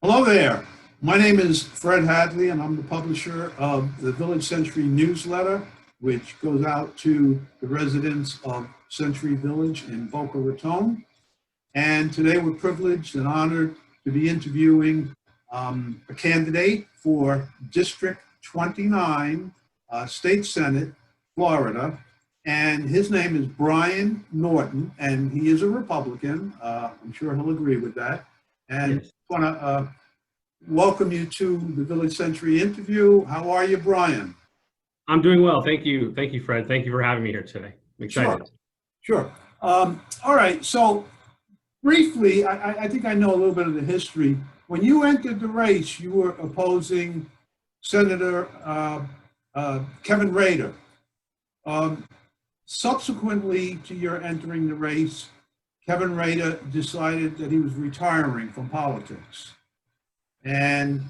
Hello there. My name is Fred Hadley, and I'm the publisher of the Village Sentry newsletter, which goes out to the residents of Sentry Village in Boca Raton. And today we're privileged and honored to be interviewing a candidate for District 29, State Senate, Florida. And his name is Brian Norton, and he is a Republican. I'm sure he'll agree with that. And Yes. I want to welcome you to the Village Sentry interview. How are you, Brian? I'm doing well. Thank you. Thank you, Fred. Thank you for having me here today. I'm excited. Sure. All right. So briefly, I think I know a little bit of the history. When you entered the race, you were opposing Senator Kevin Rader. Subsequently to your entering the race, Kevin Rader decided that he was retiring from politics. And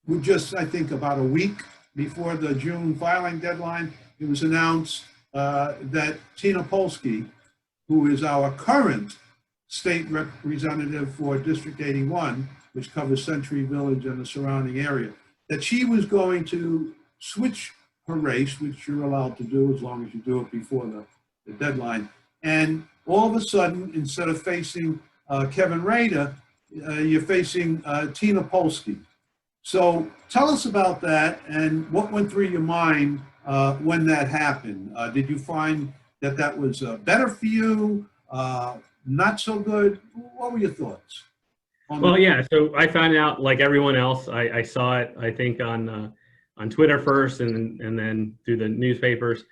we just, I think about a week before the June filing deadline, it was announced that Tina Polsky, who is our current state representative for District 81, which covers Sentry Village and the surrounding area, that she was going to switch her race, which you're allowed to do as long as you do it before the deadline. And all of a sudden, instead of facing Kevin Rader, you're facing Tina Polsky. So tell us about that and what went through your mind when that happened. Did you find that that was better for you, not so good? What were your thoughts? Well, yeah. So I found out, like everyone else, I saw it, I think, on Twitter first and then through the newspapers.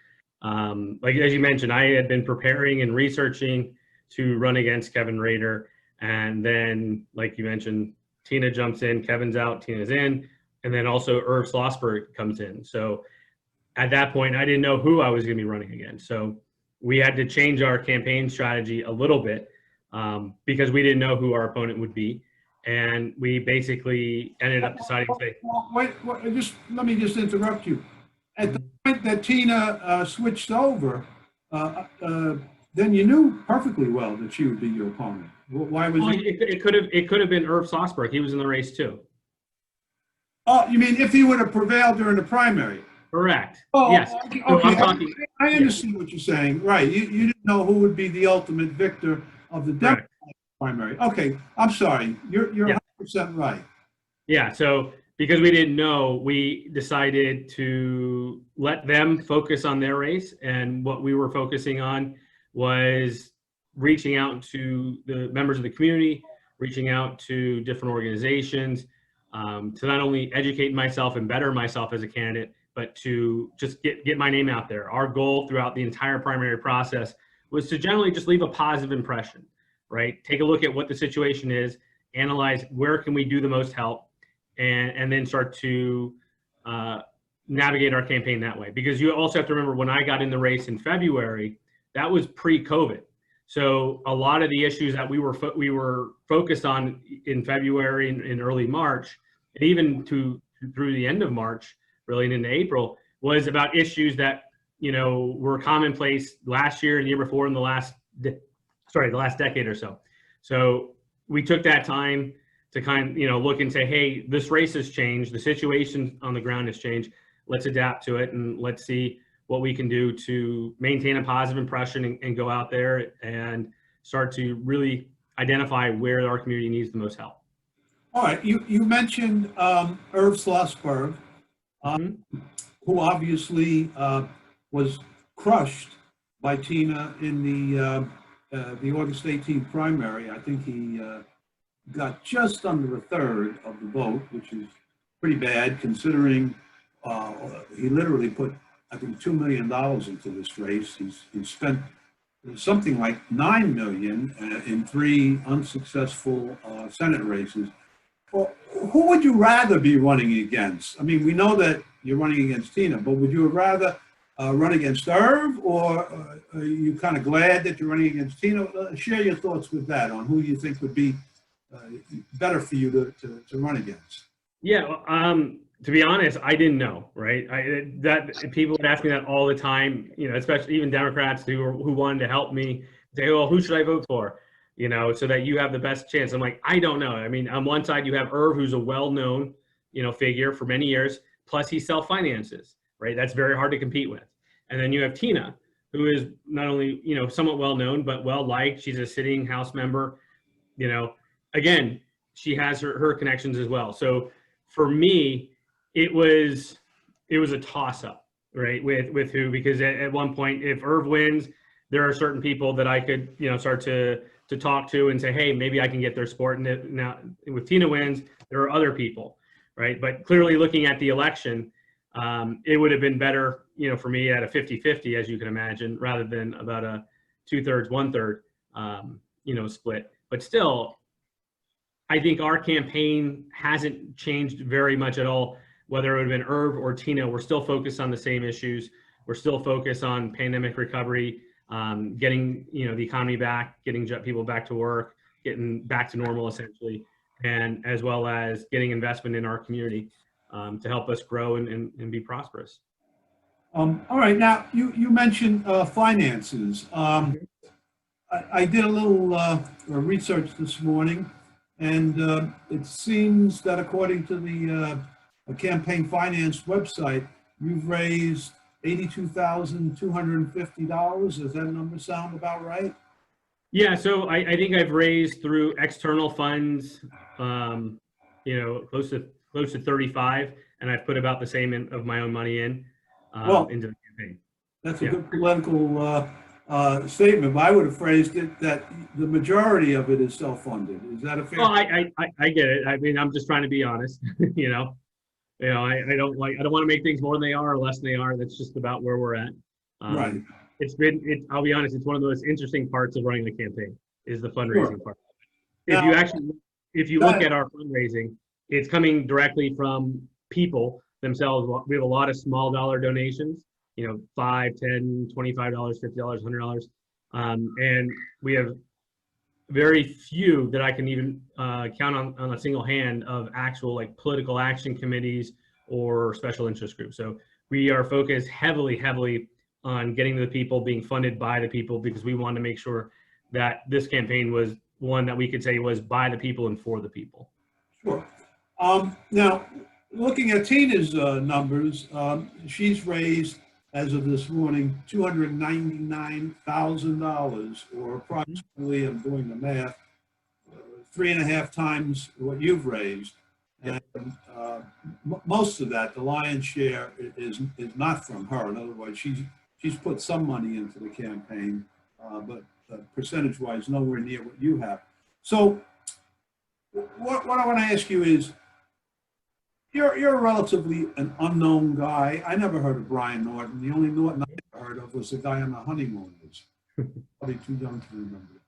Like, as you mentioned, I had been preparing and researching to run against Kevin Rader. And then, like you mentioned, Tina jumps in, Kevin's out, Tina's in, and then also Irv Schlossberg comes in. So at that point, I didn't know who I was going to be running against. So we had to change our campaign strategy a little bit because we didn't know who our opponent would be. And we basically ended up deciding to say, wait, let me just interrupt you. At the point that Tina switched over, then you knew perfectly well that she would be your opponent. Why was it could have been Irv Schlossberg. He was in the race too. Oh, you mean if he would have prevailed during the primary? Correct. Oh, Yes. okay. So I'm talking, I understand what you're saying. Right. You didn't know who would be the ultimate victor of the Democratic primary. Okay. I'm sorry. You're 100% right. Yeah. So because we didn't know, we decided to let them focus on their race, and what we were focusing on was reaching out to the members of the community, reaching out to different organizations, to not only educate myself and better myself as a candidate, but to just get my name out there. Our goal throughout the entire primary process was to generally just leave a positive impression, right? Take a look at what the situation is, analyze where can we do the most help, and then start to navigate our campaign that way. Because you also have to remember, when I got in the race in February, that was pre-COVID. So a lot of the issues that we were focused on in February and early March, and even through the end of March, really, and into April, was about issues that, you know, were commonplace last year and the year before, in the last decade or so. So we took that time to look and say, hey, this race has changed, the situation on the ground has changed. Let's adapt to it, and let's see what we can do to maintain a positive impression and go out there and start to really identify where our community needs the most help. All right. You mentioned Irv Schlossberg, who obviously was crushed by Tina in the August 18th primary. I think he got just under a third of the vote, which is pretty bad considering he literally put, I think, $2 million into this race. He's spent something like $9 million in 3 unsuccessful Senate races. Well, who would you rather be running against? I mean, we know that you're running against Tina, but would you rather run against Irv, or are you kind of glad that you're running against Tina? Share your thoughts with that on who you think would be better for you to run against. Yeah. To be honest, I didn't know, right? That people would ask me that all the time, you know, especially even Democrats who wanted to help me say, well, who should I vote for? you know, so that you have the best chance. I'm like, I don't know. I mean, on one side you have Irv, who's a well-known, you know, figure for many years, plus he self-finances, right? That's very hard to compete with. And then you have Tina, who is not only, you know, somewhat well-known, but well-liked. She's a sitting House member, you know, again, she has her connections as well. So for me, it was a toss-up, right, with who, because at one point, if Irv wins, there are certain people that I could, you know, start to talk to and say, hey, maybe I can get their support. And now with Tina wins, there are other people, right? But clearly looking at the election, it would have been better, you know, for me at a 50-50, as you can imagine, rather than about a 2/3, 1/3, you know, split. But still, I think our campaign hasn't changed very much at all. Whether it would have been Irv or Tina, we're still focused on the same issues. We're still focused on pandemic recovery, getting, you know, the economy back, getting people back to work, getting back to normal essentially, and as well as getting investment in our community to help us grow and be prosperous. All right, now you mentioned finances. I did a little research this morning, and it seems that according to the campaign finance website, you've raised $82,250. Does that number sound about right? Yeah, so I think I've raised through external funds, you know, close to 35, and I've put about the same of my own money in into the campaign. That's a good political statement. But I would have phrased it that the majority of it is self-funded. Is that a fair? Well, I get it. I mean, I'm just trying to be honest. You know, I don't want to make things more than they are or less than they are. That's just about where we're at. Right. I'll be honest, it's one of the most interesting parts of running the campaign is the fundraising part. If you look at our fundraising, it's coming directly from people themselves. We have a lot of small dollar donations, you know, $5, $10, $25, $50, $100. And we have very few that I can even count on a single hand of actual like political action committees or special interest groups. So we are focused heavily on getting to the people, being funded by the people, because we want to make sure that this campaign was one that we could say was by the people and for the people. Sure. Now, looking at Tina's numbers, she's raised, as of this morning, $299,000, or approximately, I'm doing the math, 3.5 times what you've raised. And most of that, the lion's share, is not from her. In other words, she's put some money into the campaign, but percentage-wise, nowhere near what you have. So what I want to ask you is, you're relatively an unknown guy. I never heard of Brian Norton. The only Norton I ever heard of was the guy on the honeymooners. Probably too young to remember.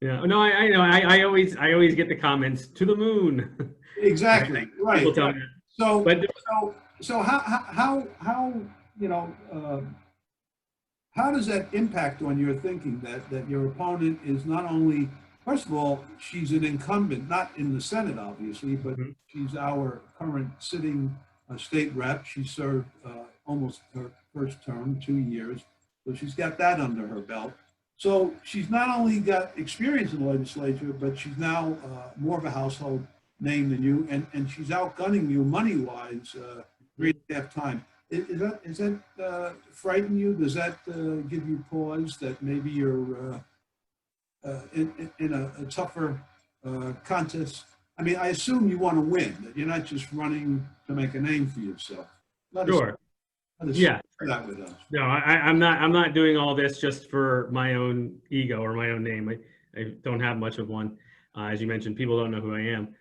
Yeah, no, I know. I always get the comments, to the moon. Exactly, right. People tell me that. So how you know, how does that impact on your thinking that your opponent is not only, first of all, she's an incumbent, not in the Senate, obviously, but she's our current sitting state rep. She served almost her first term, 2 years. So she's got that under her belt. So she's not only got experience in the legislature, but she's now more of a household name than you, and she's outgunning you money-wise 3.5 times. Is that frighten you? Does that give you pause that maybe you're in a tougher contest? I mean, I assume you want to win, that you're not just running to make a name for yourself. Sure. Yeah. That with us. No, I'm not doing all this just for my own ego or my own name. I don't have much of one. As you mentioned, people don't know who I am.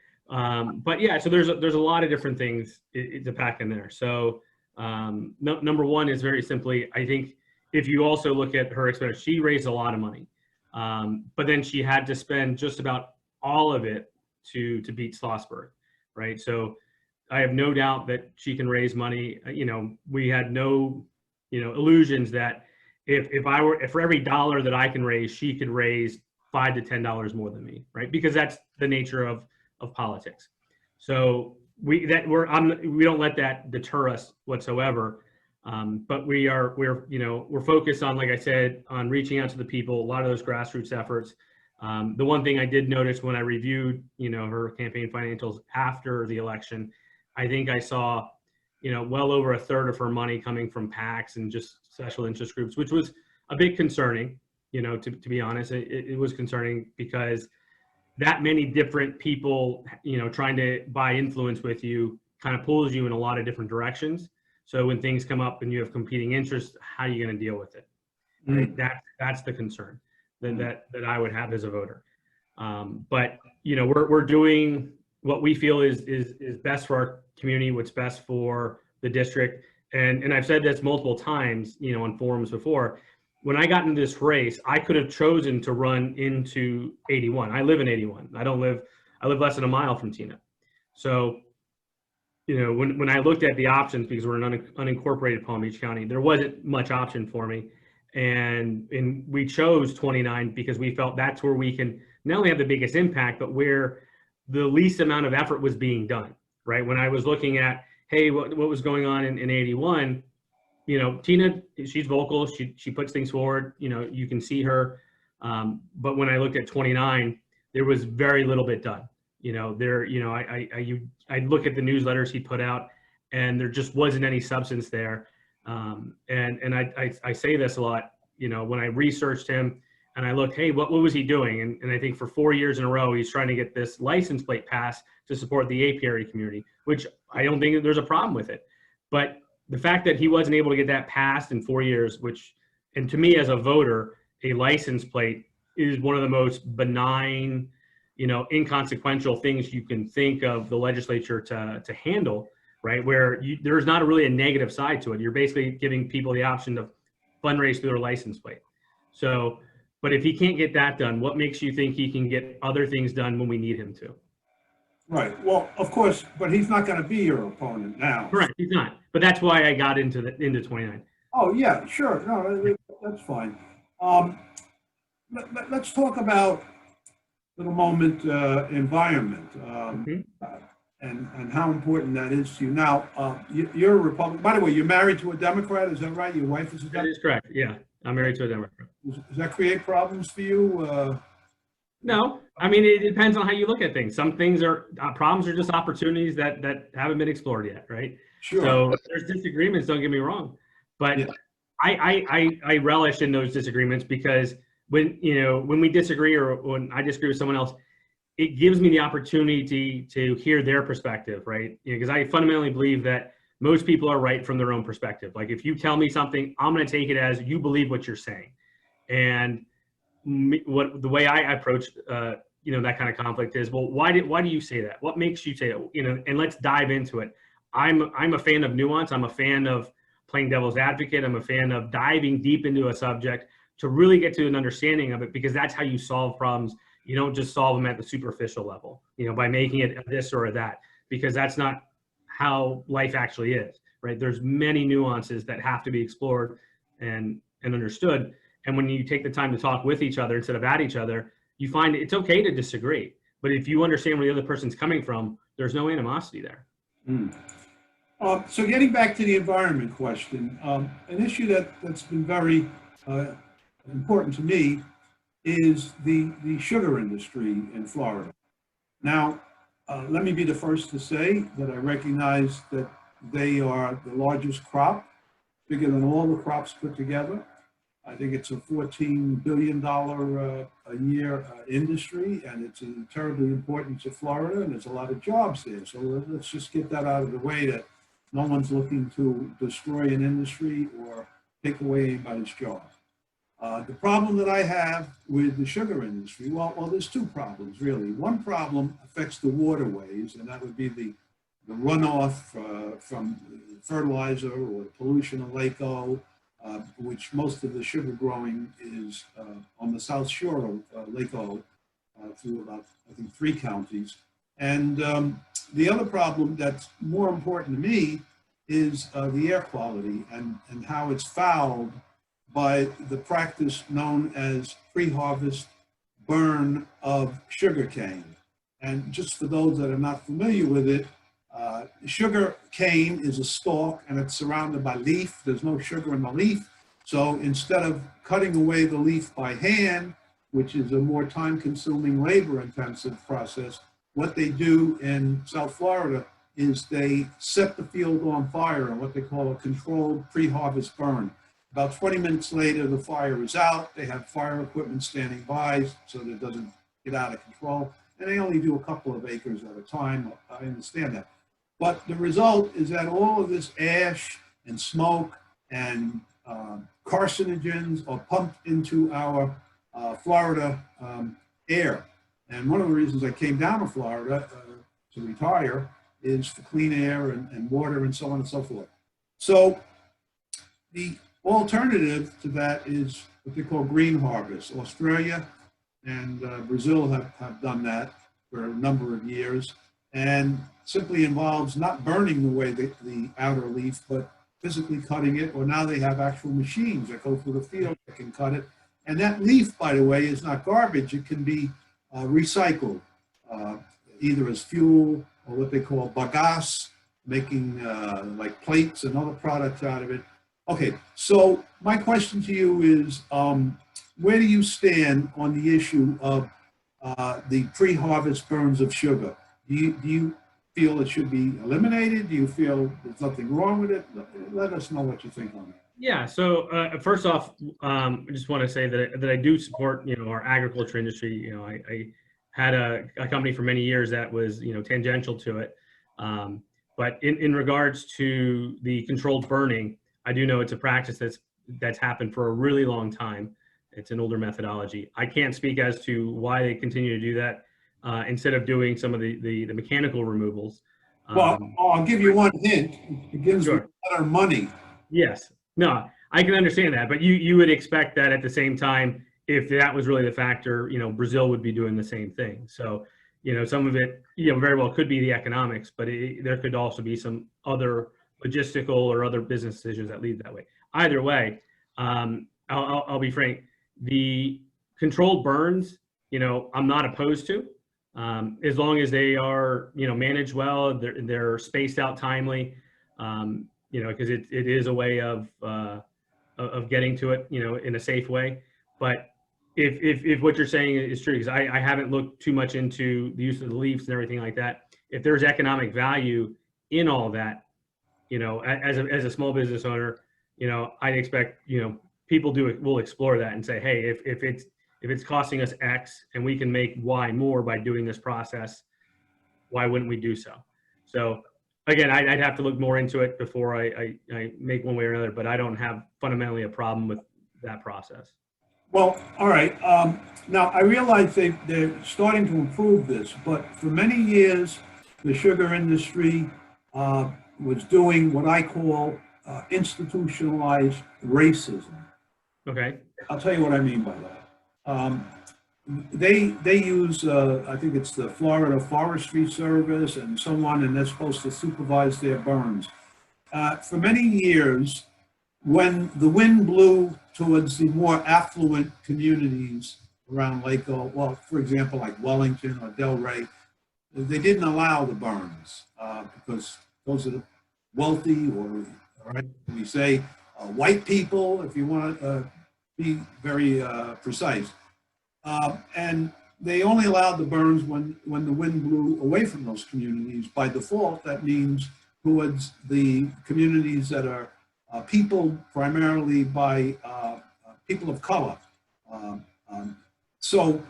But yeah, so there's a lot of different things to pack in there. So number one is very simply, I think if you also look at her expense, she raised a lot of money, but then she had to spend just about all of it to beat Schlossberg, right? So I have no doubt that she can raise money. You know, we had no, you know, illusions that if for every dollar that I can raise, she could raise $5 to $10 more than me, right? Because that's the nature of politics. So we don't let that deter us whatsoever. But we're focused on, like I said, on reaching out to the people, a lot of those grassroots efforts, The one thing I did notice when I reviewed, her campaign financials after the election, I think I saw, well over a third of her money coming from PACs and just special interest groups, which was a bit concerning, to be honest. It was concerning because that many different people, trying to buy influence with you kind of pulls you in a lot of different directions. So when things come up and you have competing interests, how are you going to deal with it? Right? That's the concern that I would have as a voter. But we're doing what we feel is best for our community, what's best for the district. And I've said this multiple times, on forums before. When I got into this race, I could have chosen to run into 81. I live in 81. I live less than a mile from Tina. So, when I looked at the options, because we're an unincorporated Palm Beach County, there wasn't much option for me. And we chose 29 because we felt that's where we can not only have the biggest impact, but where the least amount of effort was being done, right? When I was looking at, hey, what was going on in 81, Tina, she's vocal, she puts things forward, you can see her. But when I looked at 29, there was very little bit done. I look at the newsletters he put out and there just wasn't any substance there. And I say this a lot, when I researched him and I looked, hey, what was he doing? And I think for 4 years in a row, he's trying to get this license plate passed to support the apiary community, which I don't think there's a problem with it. But the fact that he wasn't able to get that passed in 4 years, and to me as a voter, a license plate is one of the most benign, inconsequential things you can think of the legislature to handle, right? Where there's not really a negative side to it. You're basically giving people the option to fundraise through their license plate. So, but if he can't get that done, what makes you think he can get other things done when we need him to? Right. Well, of course, but he's not going to be your opponent now. Correct. He's not. But that's why I got into 29. Oh yeah, sure. No, that's fine. Let's talk about for the moment environment and how important that is to you. Now, you're a Republican. By the way, you're married to a Democrat. Is that right? Your wife is a Democrat? That is correct. Yeah, I'm married to a Democrat. Does that create problems for you? No, I mean, it depends on how you look at things. Some things are problems are just opportunities that haven't been explored yet, right? Sure. So there's disagreements, don't get me wrong, but yeah. I relish in those disagreements because when we disagree or when I disagree with someone else, it gives me the opportunity to hear their perspective, right? Because I fundamentally believe that most people are right from their own perspective. Like if you tell me something, I'm going to take it as you believe what you're saying. And the way I approach, that kind of conflict is, well, why do you say that? What makes you say that? And let's dive into it. I'm a fan of nuance. I'm a fan of playing devil's advocate. I'm a fan of diving deep into a subject to really get to an understanding of it, because that's how you solve problems. You don't just solve them at the superficial level, by making it this or that, because that's not how life actually is, right? There's many nuances that have to be explored and understood. And when you take the time to talk with each other instead of at each other, you find it's okay to disagree. But if you understand where the other person's coming from, there's no animosity there. So getting back to the environment question, an issue that's been very important to me is the sugar industry in Florida. Now, let me be the first to say that I recognize that they are the largest crop, bigger than all the crops put together. I think it's a $14 billion a year industry, and it's terribly important to Florida, and there's a lot of jobs there. So let's just get that out of the way, that no one's looking to destroy an industry or take away anybody's job. The problem that I have with the sugar industry, well, there's two problems, really. One problem affects the waterways, and that would be the runoff from fertilizer or pollution in Lake O, which most of the sugar growing is on the south shore of Lake O, through about, I think, 3 counties. And the other problem that's more important to me is the air quality and how it's fouled by the practice known as pre-harvest burn of sugarcane. And just for those that are not familiar with it, sugar cane is a stalk and it's surrounded by leaf. There's no sugar in the leaf. So instead of cutting away the leaf by hand, which is a more time-consuming, labor-intensive process. What they do in South Florida is they set the field on fire in what they call a controlled pre-harvest burn. About 20 minutes later, the fire is out. They have fire equipment standing by so that it doesn't get out of control. And they only do a couple of acres at a time. I understand that. But the result is that all of this ash and smoke and carcinogens are pumped into our Florida air. And one of the reasons I came down to Florida to retire is for clean air and water and so on and so forth. So the alternative to that is what they call green harvest. Australia and Brazil have done that for a number of years, and simply involves not burning away the outer leaf, but physically cutting it, or now they have actual machines that go through the field that can cut it. And that leaf, by the way, is not garbage. It can be recycled, either as fuel or what they call bagasse, making like plates and other products out of it. Okay, so my question to you is, where do you stand on the issue of the pre-harvest burns of sugar? Do you feel it should be eliminated? Do you feel there's nothing wrong with it? Let us know what you think on it. Yeah. So first off, I just want to say that I do support, our agriculture industry. I had a company for many years that was, tangential to it. But in regards to the controlled burning, I do know it's a practice that's happened for a really long time. It's an older methodology. I can't speak as to why they continue to do that instead of doing some of the mechanical removals. Well, I'll give you one hint. It begins Sure. with better money. Yes. No, I can understand that, but you would expect that at the same time, if that was really the factor, Brazil would be doing the same thing. So, some of it, very well could be the economics, but there could also be some other logistical or other business decisions that lead that way. Either way, I'll be frank, the controlled burns, I'm not opposed to, as long as they are, managed well, they're spaced out timely, because it is a way of getting to it, in a safe way. But if what you're saying is true, because I haven't looked too much into the use of the leaves and everything like that, if there's economic value in all that, as a small business owner, I'd expect, people will explore that and say, hey, if it's costing us X and we can make Y more by doing this process, why wouldn't we do so? So again, I'd have to look more into it before I make one way or another, but I don't have fundamentally a problem with that process. Well, all right. Now, I realize they're starting to improve this, but for many years, the sugar industry was doing what I call institutionalized racism. Okay. I'll tell you what I mean by that. They use, I think it's the Florida Forestry Service and so on, and they're supposed to supervise their burns. For many years, when the wind blew towards the more affluent communities around Lake, well, for example, like Wellington or Delray, they didn't allow the burns because those are the wealthy, or we say white people, if you want to be very precise. And they only allowed the burns when the wind blew away from those communities. By default, that means towards the communities that are peopled primarily by people of color. So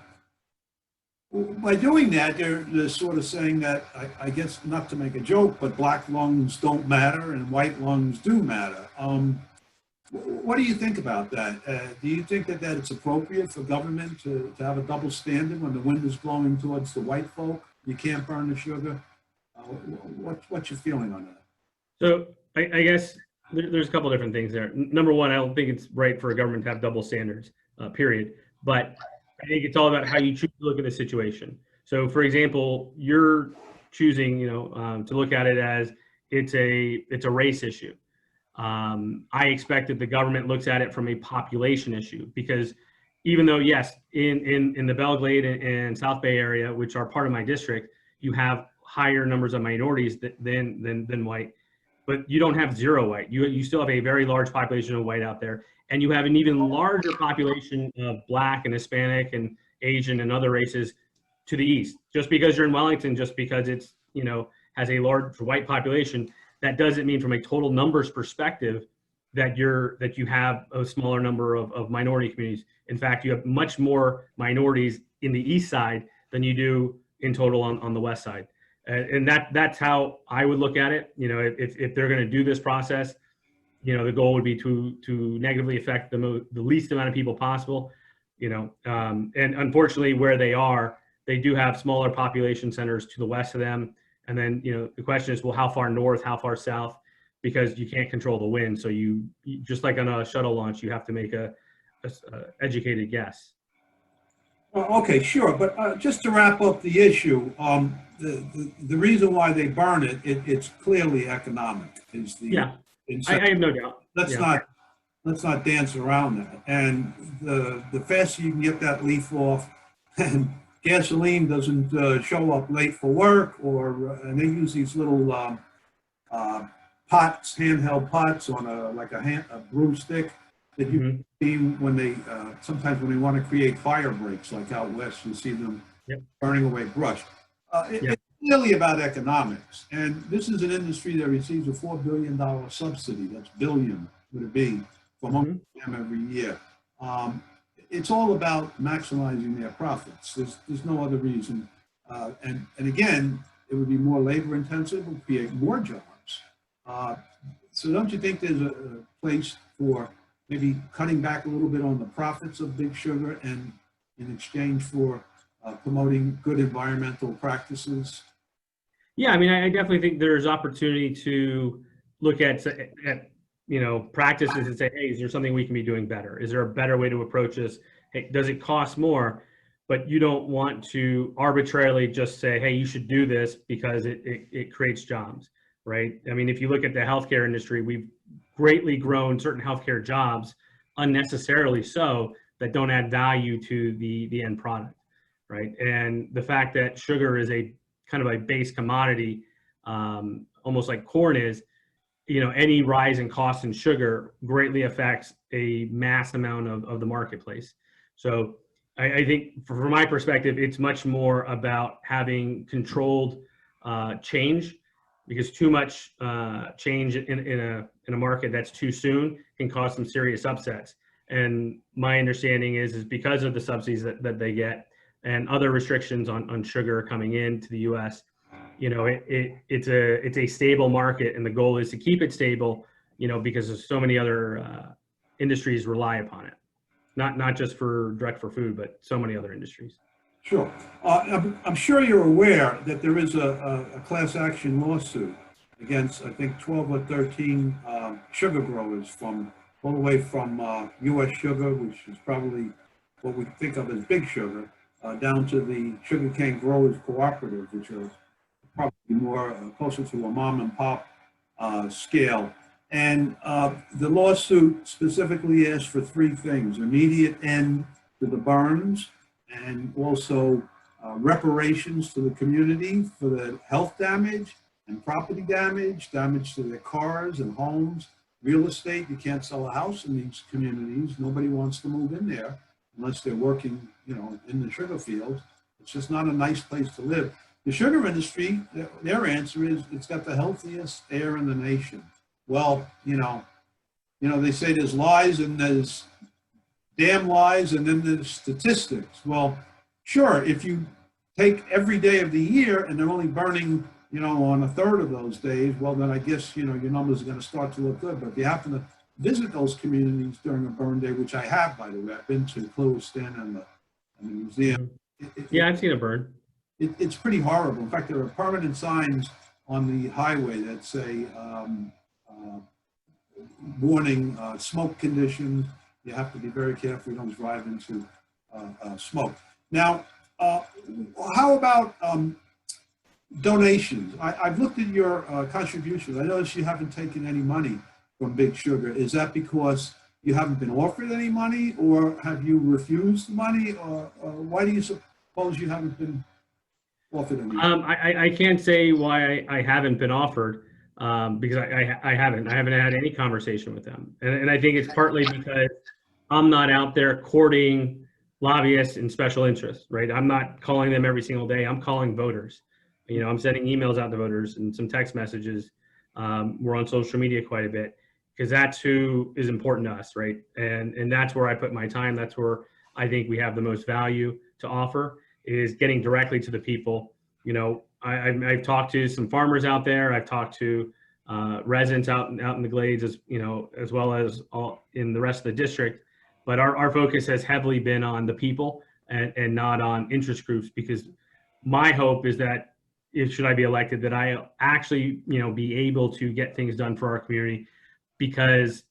by doing that, they're sort of saying that, I guess, not to make a joke, but black lungs don't matter and white lungs do matter. What do you think about that? Do you think that it's appropriate for government to have a double standard when the wind is blowing towards the white folk? You can't burn the sugar. What's your feeling on that? So I guess there's a couple different things there. Number one, I don't think it's right for a government to have double standards, period. But I think it's all about how you choose to look at the situation. So, for example, you're choosing, to look at it as it's a race issue. I expect that the government looks at it from a population issue, because even though, yes, in the Belglade and South Bay area, which are part of my district, you have higher numbers of minorities than white, but you don't have zero white. You still have a very large population of white out there, and you have an even larger population of Black and Hispanic and Asian and other races to the east. Just because you're in Wellington, just because it's, you know, has a large white population, that doesn't mean from a total numbers perspective that you have a smaller number of minority communities. In fact, you have much more minorities in the east side than you do in total on the west side. And that's how I would look at it. You know, if they're going to do this process, you know, the goal would be to negatively affect the least amount of people possible. You know, and unfortunately, where they do have smaller population centers to the west of them. And then, you know, the question is, well, how far north, how far south? Because you can't control the wind. So you just like on a shuttle launch, you have to make a educated guess. Okay, sure. But just to wrap up the issue, the reason why they burn it's clearly economic. Yeah, I have no doubt. Let's not dance around that. And the faster you can get that leaf off, and gasoline doesn't show up late for work, and they use these little pots, handheld pots on a broomstick that you see when they sometimes when they want to create fire breaks, like out west, you see them burning away brush. It's really about economics, and this is an industry that receives a $4 billion subsidy. That's billion would it be from them every year. It's all about maximizing their profits. There's no other reason. And again, it would be more labor intensive, would create more jobs. So don't you think there's a place for maybe cutting back a little bit on the profits of Big Sugar and in exchange for promoting good environmental practices? Yeah, I mean, I definitely think there's opportunity to look at you know, practices and say, hey, is there something we can be doing better? Is there a better way to approach this? Hey, does it cost more? But you don't want to arbitrarily just say, hey, you should do this because it creates jobs, right? I mean, if you look at the healthcare industry, we've greatly grown certain healthcare jobs unnecessarily so that don't add value to the end product, right? And the fact that sugar is a kind of a base commodity, almost like corn is, you know, any rise in cost in sugar greatly affects a mass amount of the marketplace. So I think from my perspective, it's much more about having controlled change, because too much change in a market that's too soon can cause some serious upsets. And my understanding is because of the subsidies that they get and other restrictions on sugar coming into the U.S., you know, it's a stable market, and the goal is to keep it stable, you know, because there's so many other industries rely upon it, not just direct for food, but so many other industries. Sure. I'm sure you're aware that there is a class action lawsuit against, I think, 12 or 13 sugar growers from all the way from U.S. Sugar, which is probably what we think of as Big Sugar, down to the Sugarcane Growers Cooperative, which are probably more closer to a mom and pop scale. And the lawsuit specifically asks for three things: immediate end to the burns, and also reparations to the community for the health damage and property damage to their cars and homes, real estate. You can't sell a house in these communities. Nobody wants to move in there unless they're working, you know, in the sugar fields. It's just not a nice place to live. The sugar industry, their answer is it's got the healthiest air in the nation. Well, you know, they say there's lies and there's damn lies, and then there's statistics. Well, sure, if you take every day of the year and they're only burning, you know, on a third of those days, well, then I guess, you know, your numbers are going to start to look good. But if you happen to visit those communities during a burn day, which I have, by the way, I've been to Clewiston and the museum. Yeah, I've seen a burn. It's pretty horrible. In fact, there are permanent signs on the highway that say warning smoke conditions. You have to be very careful you don't drive into smoke. Now, how about donations? I've looked at your contributions. I noticed you haven't taken any money from Big Sugar. Is that because you haven't been offered any money, or have you refused money, or why do you suppose you haven't been offered any money? I can't say why I haven't been offered, because I haven't had any conversation with them. And I think it's partly because I'm not out there courting lobbyists and special interests, right? I'm not calling them every single day. I'm calling voters. You know, I'm sending emails out to voters and some text messages. We're on social media quite a bit because that's who is important to us, right? And that's where I put my time. That's where I think we have the most value to offer, is getting directly to the people. You know, I've talked to some farmers out there. I've talked to residents out in the glades, as you know, as well as all in the rest of the district. But our focus has heavily been on the people and not on interest groups, because my hope is that if should I be elected, that I actually, you know, be able to get things done for our community, because,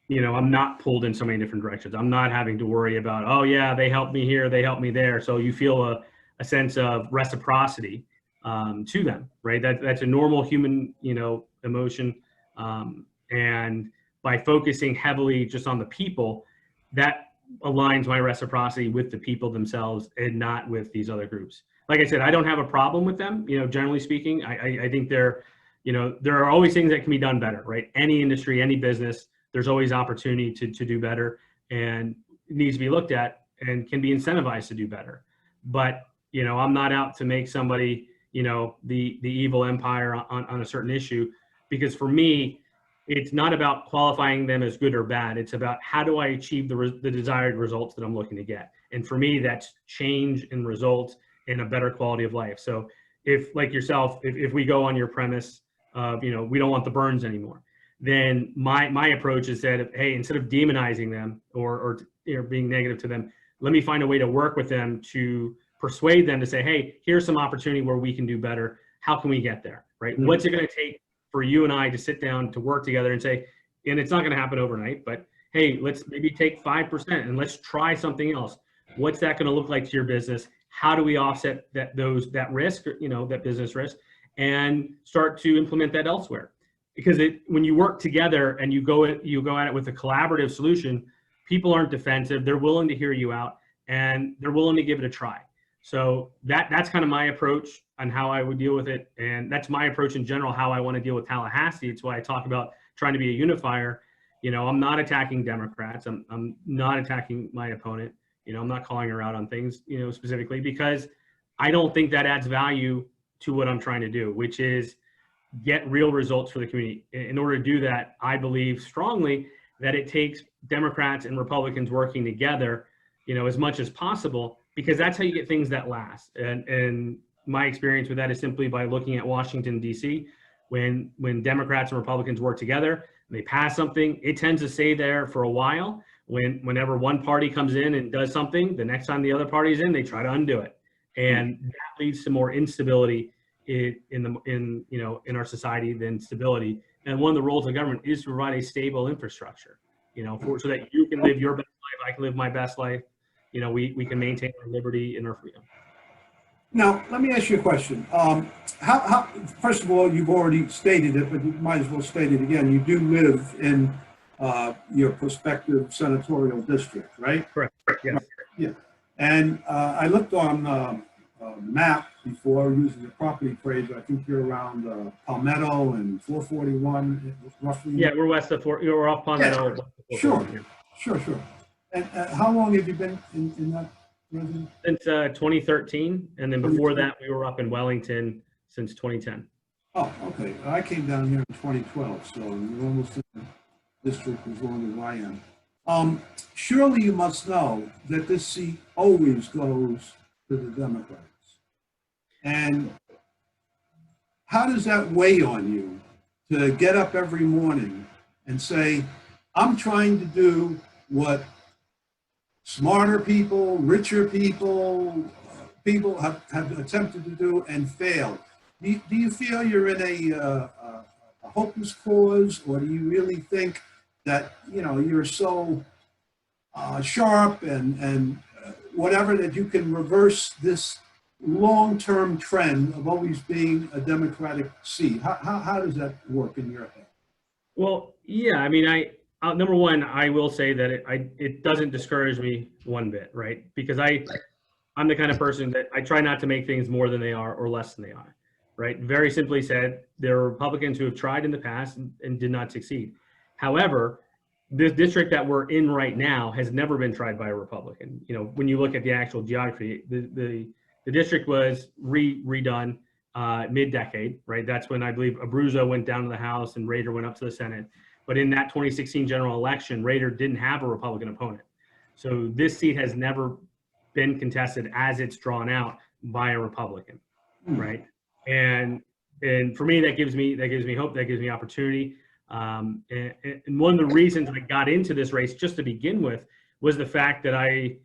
you know, I'm not pulled in so many different directions. I'm not having to worry about, oh yeah, they helped me here, they helped me there. So you feel a sense of reciprocity to them, right? That's a normal human, you know, emotion. And by focusing heavily just on the people, that aligns my reciprocity with the people themselves and not with these other groups. Like I said, I don't have a problem with them, you know, generally speaking. I think they're, you know, there are always things that can be done better, right? Any industry, any business, there's always opportunity to do better, and it needs to be looked at and can be incentivized to do better. But, you know, I'm not out to make somebody, you know, the evil empire on a certain issue, because for me, it's not about qualifying them as good or bad. It's about how do I achieve the desired results that I'm looking to get. And for me, that's change in results and a better quality of life. So if, like yourself, if we go on your premise of, you know, we don't want the burns anymore, then my approach is that, hey, instead of demonizing them or you know, being negative to them, let me find a way to work with them to persuade them to say, hey, here's some opportunity where we can do better. How can we get there, right? Mm-hmm. What's it going to take for you and I to sit down to work together and say, and it's not going to happen overnight, but hey, let's maybe take 5% and let's try something else. What's that going to look like to your business? How do we offset that risk, you know, that business risk, and start to implement that elsewhere? Because when you work together and you go at it with a collaborative solution, people aren't defensive. They're willing to hear you out and they're willing to give it a try. So that's kind of my approach on how I would deal with it. And that's my approach in general, how I want to deal with Tallahassee. It's why I talk about trying to be a unifier. You know, I'm not attacking Democrats. I'm not attacking my opponent. You know, I'm not calling her out on things, you know, specifically, because I don't think that adds value to what I'm trying to do, which is get real results for the community. In order to do that, I believe strongly that it takes Democrats and Republicans working together, you know, as much as possible, because that's how you get things that last. And my experience with that is simply by looking at Washington, D.C. When Democrats and Republicans work together and they pass something, it tends to stay there for a while. Whenever one party comes in and does something, the next time the other party's in, they try to undo it. And that leads to more instability in our society than stability. And one of the roles of government is to provide a stable infrastructure, you know, so that you can live your best life, I can live my best life. You know, we can maintain our liberty and our freedom. Now, let me ask you a question. How first of all, you've already stated it, but you might as well state it again. You do live in your prospective senatorial district, right? Correct. Yes. Yeah. And I looked on a map before using the property appraiser. I think you're around Palmetto and 441, roughly. Yeah, we're west of we're off Palmetto. Yeah. Sure. And how long have you been in that residence? Since 2013, and then before that, we were up in Wellington since 2010. Oh, okay. I came down here in 2012, so you're almost in the district as long as I am. Surely you must know that this seat always goes to the Democrats. And how does that weigh on you to get up every morning and say, I'm trying to do what smarter people, richer people have attempted to do and failed? Do you feel you're in a hopeless cause, or do you really think that, you know, you're so sharp and whatever that you can reverse this long-term trend of always being a Democratic seat? How does that work in your head? Well, yeah, I mean, number one, I will say that it doesn't discourage me one bit, right? Because I'm the kind of person that I try not to make things more than they are or less than they are, right? Very simply said, there are Republicans who have tried in the past and did not succeed. However, this district that we're in right now has never been tried by a Republican. You know, when you look at the actual geography, the district was redone mid-decade, right? That's when I believe Abruzzo went down to the House and Rader went up to the Senate. But in that 2016 general election, Rader didn't have a Republican opponent. So this seat has never been contested as it's drawn out by a Republican, right? And for me, that gives me hope, that gives me opportunity. And one of the reasons I got into this race just to begin with was the fact that I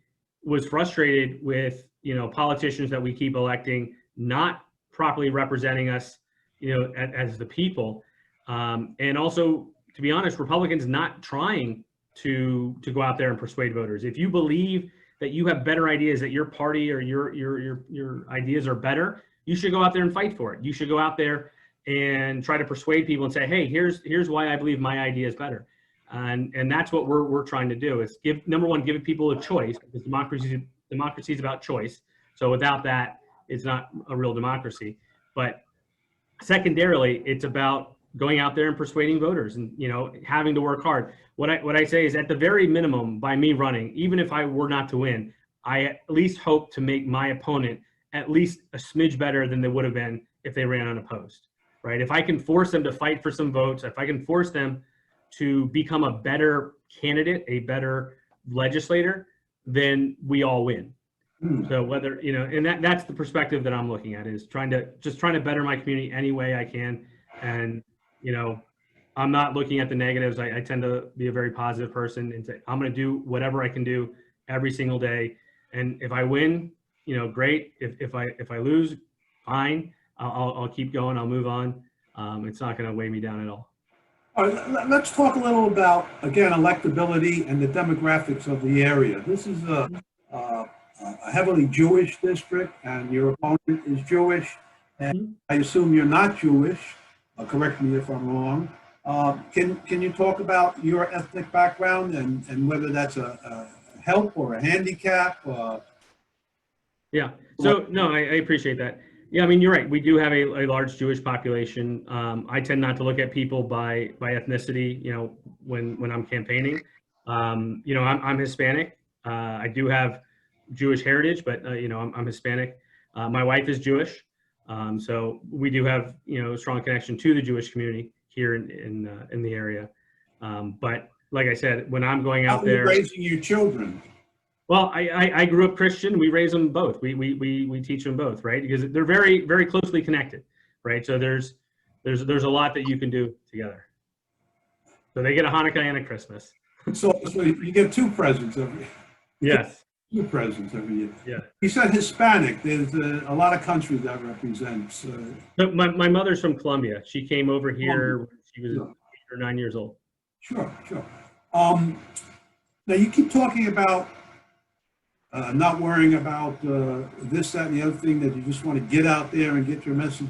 was frustrated with, you know, politicians that we keep electing not properly representing us, you know, as the people. And also, to be honest, Republicans not trying to go out there and persuade voters. If you believe that you have better ideas, that your party or your ideas are better, you should go out there and fight for it. You should go out there and try to persuade people and say, hey, here's why I believe my idea is better. And that's what we're trying to do, is number one, give people a choice, because democracy is about choice. So without that, it's not a real democracy. But secondarily, it's about going out there and persuading voters and, you know, having to work hard. What I say is, at the very minimum, by me running, even if I were not to win, I at least hope to make my opponent at least a smidge better than they would have been if they ran unopposed, right? If I can force them to fight for some votes, if I can force them to become a better candidate, a better legislator, then we all win. So whether, you know, and that's the perspective that I'm looking at, is trying to better my community any way I can. And, you know, I'm not looking at the negatives. I tend to be a very positive person and say, I'm going to do whatever I can do every single day. And if I win, you know, great. If I lose, fine. I'll keep going. I'll move on. It's not going to weigh me down at all. All right, let's talk a little about, again, electability and the demographics of the area. This is a heavily Jewish district, and your opponent is Jewish. And I assume you're not Jewish. Correct me if I'm wrong. Can you talk about your ethnic background and whether that's a help or a handicap? Yeah. So no, I appreciate that. Yeah, I mean, you're right. We do have a large Jewish population. I tend not to look at people by ethnicity, you know, when I'm campaigning. You know, I'm Hispanic. I do have Jewish heritage, but you know, I'm Hispanic. My wife is Jewish. So we do have, you know, a strong connection to the Jewish community here in the area. But like I said, when I'm going out there, raising your children. Well, I grew up Christian. We raise them both. We teach them both, right? Because they're very, very closely connected, right? So there's a lot that you can do together. So they get a Hanukkah and a Christmas. So you get two presents every year. Yes. Two presents every year. Yeah. You said Hispanic. There's a lot of countries that represents. So my mother's from Colombia. She came over here when she was 8 or 9 years old. Sure. Now you keep talking about not worrying about this, that, and the other thing, that you just want to get out there and get your message.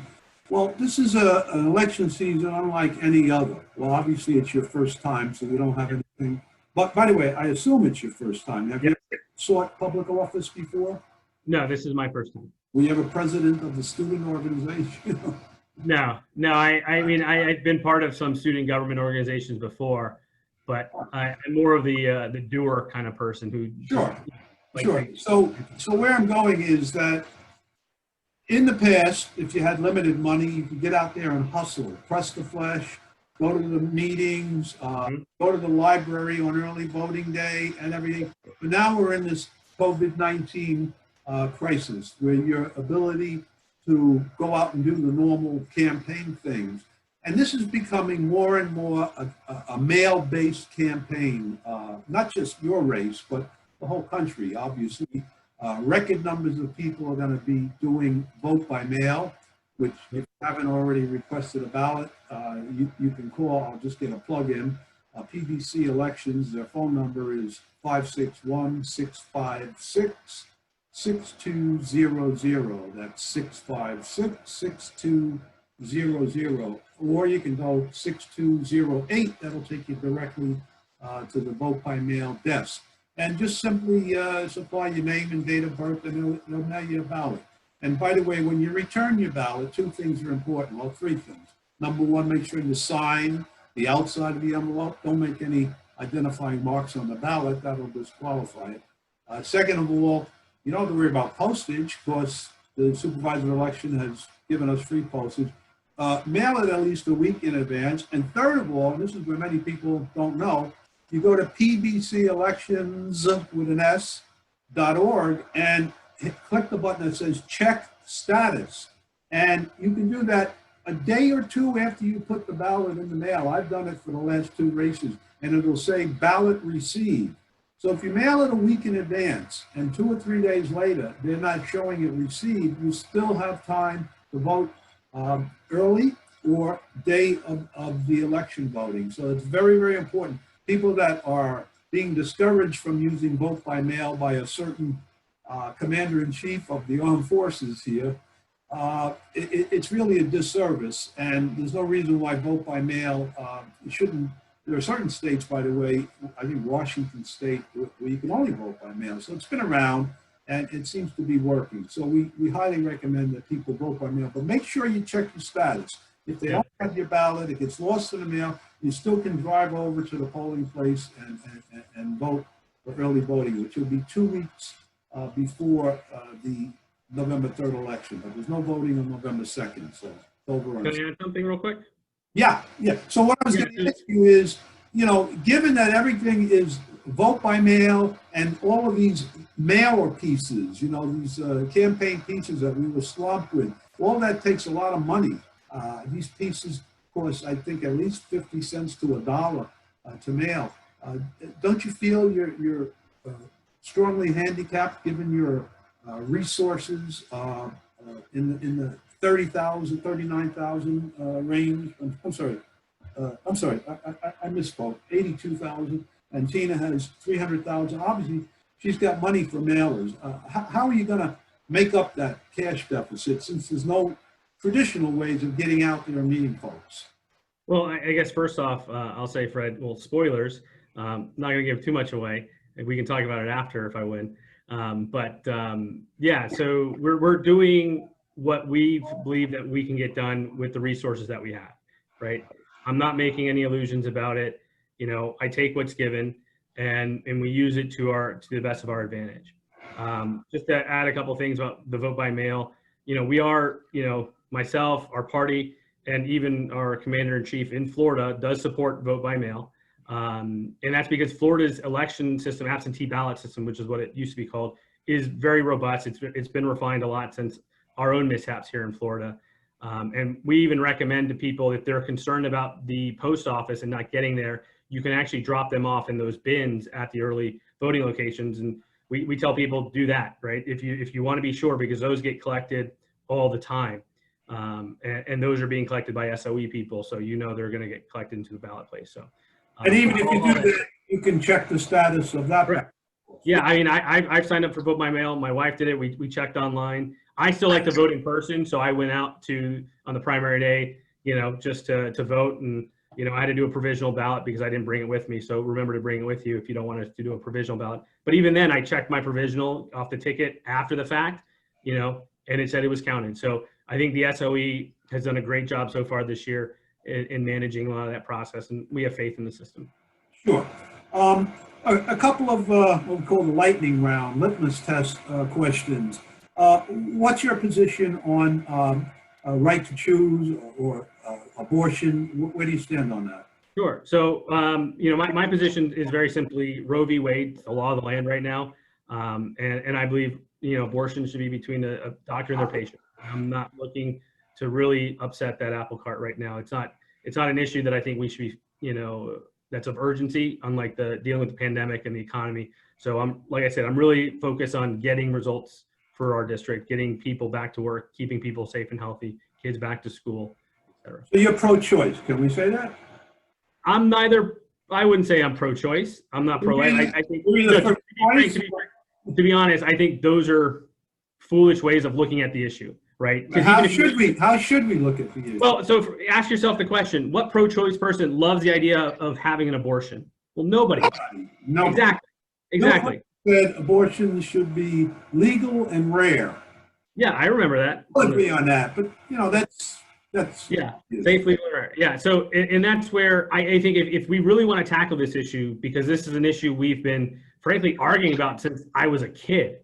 Well, this is an election season unlike any other. Well, obviously it's your first time, so you don't have anything. But by the way, I assume it's your first time. Have you ever sought public office before? No, this is my first time. Were you ever president of the student organization? No. I mean, I've been part of some student government organizations before, but I'm more of the doer kind of person who. Sure. So where I'm going is that in the past, if you had limited money, you could get out there and hustle, press the flesh, go to the meetings, go to the library on early voting day and everything. But now we're in this COVID-19 crisis, where your ability to go out and do the normal campaign things. And this is becoming more and more a mail-based campaign, not just your race, but the whole country. Obviously, record numbers of people are going to be doing vote by mail, which if you haven't already requested a ballot, you can call. I'll just get a plug in. PBC Elections, their phone number is 561-656-6200. That's 656-6200. Or you can go 6208. That'll take you directly to the vote by mail desk. And just simply supply your name and date of birth, and they'll mail you a ballot. And by the way, when you return your ballot, two things are important. Well, three things. Number one, make sure you sign the outside of the envelope. Don't make any identifying marks on the ballot, that'll disqualify it. Second of all, you don't have to worry about postage because the supervisor election has given us free postage. Mail it at least a week in advance. And third of all, and this is where many people don't know, you go to pbcelections.org and click the button that says check status. And you can do that a day or two after you put the ballot in the mail. I've done it for the last 2 races, and it'll say ballot received. So if you mail it a week in advance and 2 or 3 days later, they're not showing it received, you still have time to vote early or day of the election voting. So it's very, very important. People that are being discouraged from using vote by mail by a certain commander-in-chief of the armed forces here, it's really a disservice, and there's no reason why vote by mail shouldn't. There are certain states, by the way, I think Washington State, where you can only vote by mail. So it's been around, and it seems to be working. So we highly recommend that people vote by mail, but make sure you check your status. If they don't have your ballot, it gets lost in the mail, you still can drive over to the polling place and vote for early voting, which will be 2 weeks before the November 3rd election. But there's no voting on November 2nd, so it's over. Can I add something real quick? Yeah. So what I was going to ask you is, given that everything is vote by mail and all of these mailer pieces, these campaign pieces that we were swamped with, all that takes a lot of money. These pieces cost, I think, at least 50 cents to $1 to mail. Don't you feel you're strongly handicapped given your resources in the 30,000, 39,000 range? I'm sorry, I misspoke. 82,000, and Tina has 300,000. Obviously, she's got money for mailers. How are you going to make up that cash deficit since there's no traditional ways of getting out there and meeting folks? Well, I guess first off, I'll say, Fred, well, spoilers. Not going to give too much away. We can talk about it after if I win. Yeah, so we're doing what we believe that we can get done with the resources that we have, right? I'm not making any illusions about it. I take what's given and we use it to the best of our advantage. Just to add a couple things about the vote by mail, we are, myself, our party, and even our commander-in-chief in Florida does support vote by mail. And that's because Florida's election system, absentee ballot system, which is what it used to be called, is very robust. It's been refined a lot since our own mishaps here in Florida. And we even recommend to people, if they're concerned about the post office and not getting there, you can actually drop them off in those bins at the early voting locations. And we tell people do that, right? If you want to be sure, because those get collected all the time. And those are being collected by SOE people. So they're going to get collected into the ballot place. So. And even if you do that, you can check the status of that. Right. Yeah, I mean, I've signed up for vote by mail. My wife did it. We checked online. I still like to vote in person, so I went out on the primary day, just to vote, and I had to do a provisional ballot because I didn't bring it with me. So remember to bring it with you if you don't want to do a provisional ballot. But even then, I checked my provisional off the ticket after the fact, and it said it was counted. So I think the SOE has done a great job so far this year in managing a lot of that process, and we have faith in the system. Sure. A couple of what we call the lightning round, litmus test questions. What's your position on right to choose or abortion? Where do you stand on that? Sure. So, my position is very simply Roe v. Wade, the law of the land right now. And I believe, abortion should be between a doctor and their patient. I'm not looking to really upset that apple cart right now. It's not an issue that I think we should be, that's of urgency, unlike the dealing with the pandemic and the economy. So like I said, I'm really focused on getting results for our district, getting people back to work, keeping people safe and healthy, kids back to school, etc. So you're pro-choice, can we say that? I'm neither. I wouldn't say I'm pro-choice. I'm not pro-life. I think, to be honest, I think those are foolish ways of looking at the issue, right? How should we look at the issue? Well, so ask yourself the question: what pro-choice person loves the idea of having an abortion? Well, nobody. Nobody. Exactly. Said abortion should be legal and rare. Yeah, I remember that. I agree on that, but that's That's, Yeah, safely. Yeah. So, and that's where I think if we really want to tackle this issue, because this is an issue we've been frankly arguing about since I was a kid,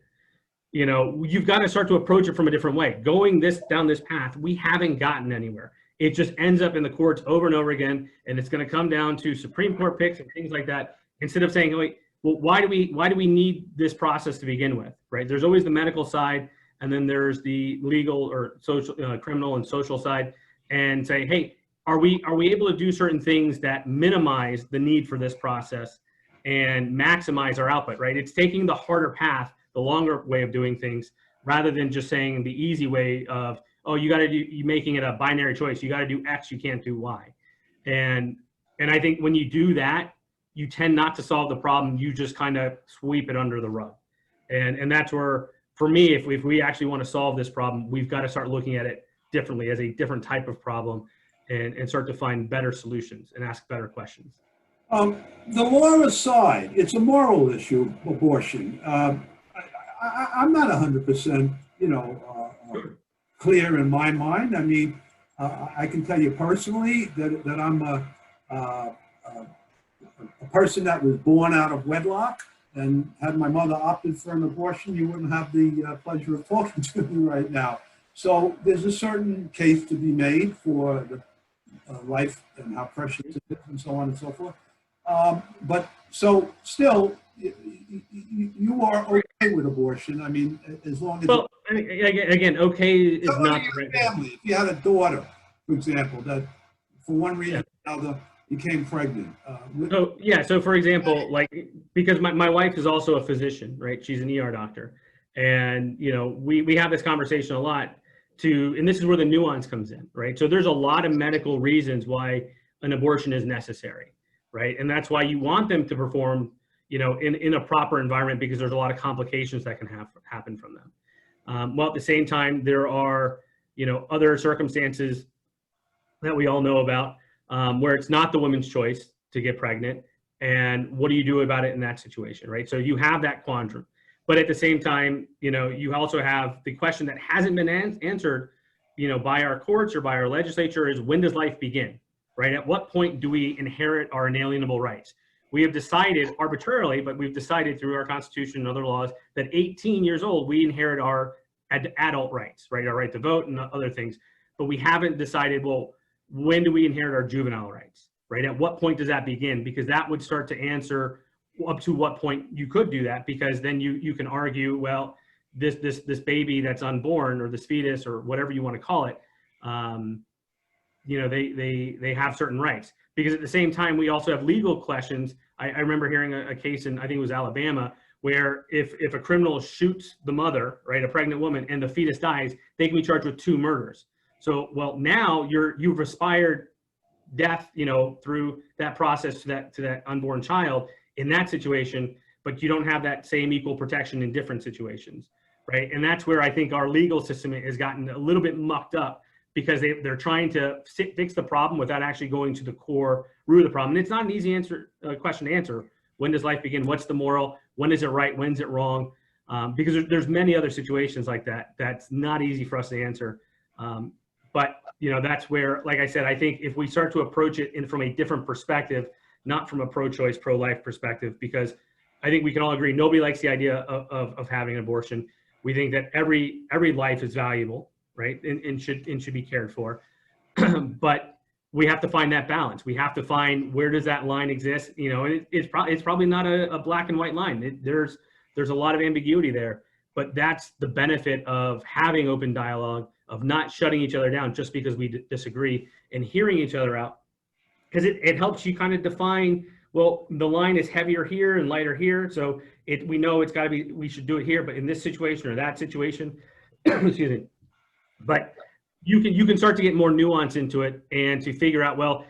you know, you've got to start to approach it from a different way. Going down this path, we haven't gotten anywhere. It just ends up in the courts over and over again, and it's going to come down to Supreme Court picks and things like that. Instead of saying, wait, well, why do we need this process to begin with, right? There's always the medical side, and then there's the legal or social, criminal and social side, and say, hey, are we able to do certain things that minimize the need for this process and maximize our output, right? It's taking the harder path, the longer way of doing things, rather than just saying the easy way of, oh, you making it a binary choice. You got to do X, you can't do Y. And I think when you do that, you tend not to solve the problem. You just kind of sweep it under the rug. And that's where, for me, if we actually want to solve this problem, we've got to start looking at it differently, as a different type of problem, and start to find better solutions and ask better questions. The law aside, it's a moral issue, abortion. I'm not 100%, clear in my mind. I mean, I can tell you personally that I'm a person that was born out of wedlock, and had my mother opted for an abortion, you wouldn't have the pleasure of talking to me right now. So there's a certain case to be made for the life and how precious it is and so on and so forth. But so still, you are okay with abortion. I mean, as long as... Well, again, okay is not the right family. If you had a daughter, for example, that for one reason or another became pregnant. So for example, like, because my wife is also a physician, right? She's an ER doctor. And, we have this conversation a lot and this is where the nuance comes in, right? So there's a lot of medical reasons why an abortion is necessary, right? And that's why you want them to perform, in a proper environment, because there's a lot of complications that can happen from them. While at the same time, there are, other circumstances that we all know about, where it's not the woman's choice to get pregnant. And what do you do about it in that situation, right? So you have that quandrum. But at the same time, you also have the question that hasn't been answered, by our courts or by our legislature, is, when does life begin, right? At what point do we inherit our inalienable rights? We have decided arbitrarily, but we've decided through our Constitution and other laws that 18 years old, we inherit our adult rights, right? Our right to vote and other things. But we haven't decided, well, when do we inherit our juvenile rights, right? At what point does that begin? Because that would start to answer up to what point you could do that, because then you can argue, well, this baby that's unborn, or this fetus, or whatever you want to call it, they have certain rights. Because at the same time, we also have legal questions. I remember hearing a case in, I think it was Alabama, where if a criminal shoots the mother, right, a pregnant woman, and the fetus dies, they can be charged with 2 murders. So, well, now you've aspired death, through that process to that unborn child in that situation, but you don't have that same equal protection in different situations, right? And that's where I think our legal system has gotten a little bit mucked up, because they're trying to fix the problem without actually going to the core root of the problem. And it's not an easy question to answer. When does life begin? What's the moral? When is it right? When's it wrong? Because there's many other situations like that that's not easy for us to answer. But that's where, like I said, I think if we start to approach it from a different perspective, not from a pro-choice, pro-life perspective, because I think we can all agree nobody likes the idea of having an abortion. We think that every life is valuable, right, and should be cared for. But we have to find that balance. We have to find, where does that line exist? And it's probably not a black and white line. There's a lot of ambiguity there. But that's the benefit of having open dialogue, of not shutting each other down just because we disagree, and hearing each other out. Because it helps you kind of define, well, the line is heavier here and lighter here. So we know it's got to be, we should do it here, but in this situation or that situation, excuse me. But you can start to get more nuance into it, and to figure out, well,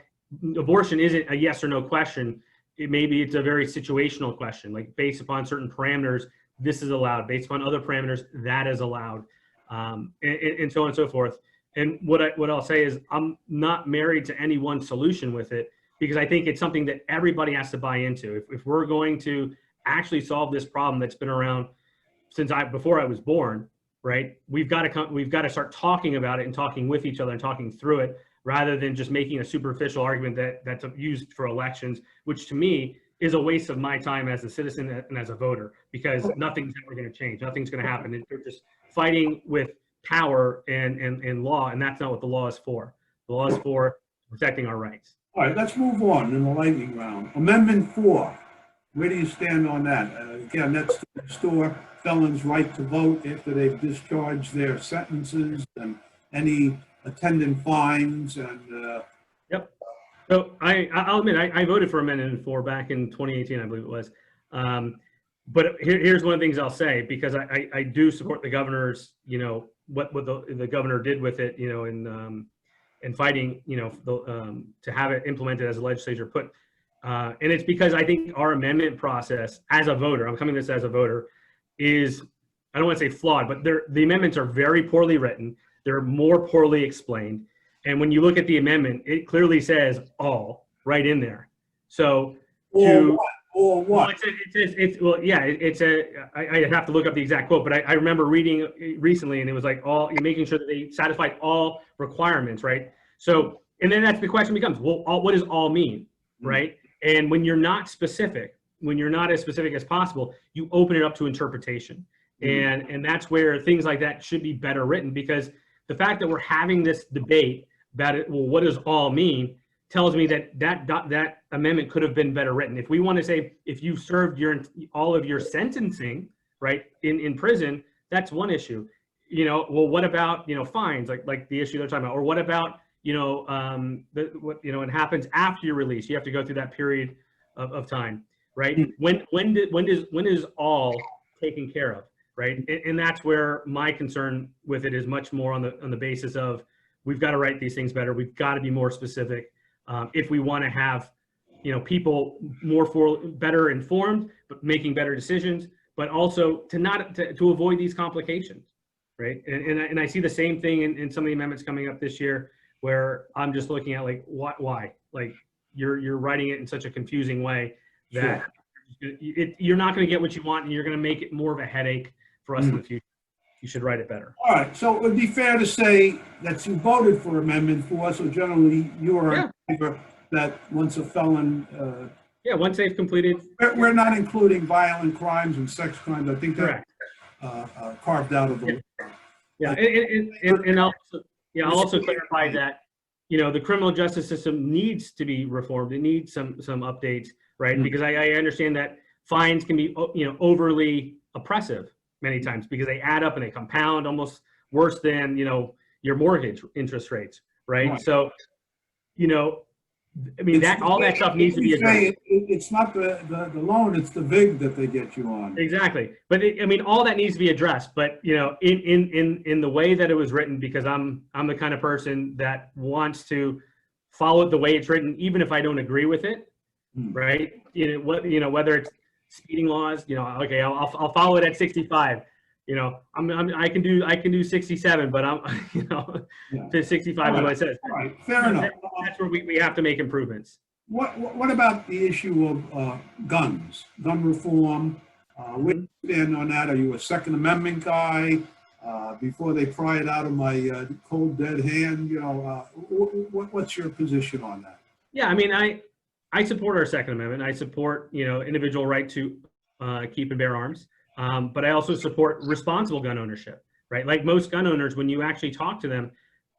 abortion isn't a yes or no question. Maybe it's a very situational question, like based upon certain parameters, this is allowed. Based upon other parameters, that is allowed, and so on and so forth. And what I'll say is, I'm not married to any one solution with it, because I think it's something that everybody has to buy into. If we're going to actually solve this problem that's been around since before I was born, right? We've got to start talking about it and talking with each other and talking through it, rather than just making a superficial argument that's used for elections, which to me is a waste of my time as a citizen and as a voter, because nothing's ever going to change. Nothing's going to happen. They're just fighting with power and law, and that's not what the law is for. The law is for protecting our rights. All right, let's move on in the lightning round. Amendment 4, where do you stand on that? Again, that's to restore felons' right to vote after they've discharged their sentences and any attendant fines and Yep. So I'll admit I voted for Amendment 4 back in 2018, I believe it was. But here's one of the things I'll say, because I do support the governor's, what the governor did with it, in fighting, to have it implemented as the legislature put. And it's because I think our amendment process as a voter, I'm coming to this as a voter, is, I don't want to say flawed, but the amendments are very poorly written. They're more poorly explained. And when you look at the amendment, it clearly says all right in there. So or what? I have to look up the exact quote, but I remember reading it recently, and it was like making sure that they satisfied all requirements, right? So, and then that's the question becomes, well, what does all mean, right? And when you're not specific, when you're not as specific as possible, you open it up to interpretation. And that's where things like that should be better written, because the fact that we're having this debate about it, well, what does all mean, tells me that amendment could have been better written. If we want to say, if you served all of your sentencing, right, in prison, that's one issue. Well, what about, fines, like the issue they're talking about, or what about, it happens after your release, you have to go through that period of time, right? When is all taken care of, right? And that's where my concern with it is much more on the basis of, we've got to write these things better. We've got to be more specific if we want to have, people better informed, but making better decisions, but also to avoid these complications, right? And I see the same thing in some of the amendments coming up this year, where I'm just looking at why? Like you're writing it in such a confusing way that you're not going to get what you want, and you're going to make it more of a headache for us in the future. You should write it better. All right, so it would be fair to say that you voted for Amendment 4, so generally you are in favor that once a felon... once they've completed... We're not including violent crimes and sex crimes. I think that's carved out of the law. Yeah, and I'll also clarify that, the criminal justice system needs to be reformed. It needs some updates, right? Because I understand that fines can be, overly oppressive many times, because they add up and they compound almost worse than, your mortgage interest rates, right? So, all that stuff needs to be addressed. It's not the loan, it's the VIG that they get you on. Exactly. But all that needs to be addressed, but in the way that it was written, because I'm the kind of person that wants to follow it the way it's written, even if I don't agree with it, right? Whether it's speeding laws, okay, I'll follow it at 65. I can do 67, but to 65 is what it says. All right, fair enough. That's where we have to make improvements. What about the issue of gun reform? Where do you stand on that? Are you a Second Amendment guy? Before they pry it out of my cold dead hand, what's your position on that? Yeah, I support our Second Amendment. I support, individual right to keep and bear arms. But I also support responsible gun ownership, right? Like most gun owners, when you actually talk to them,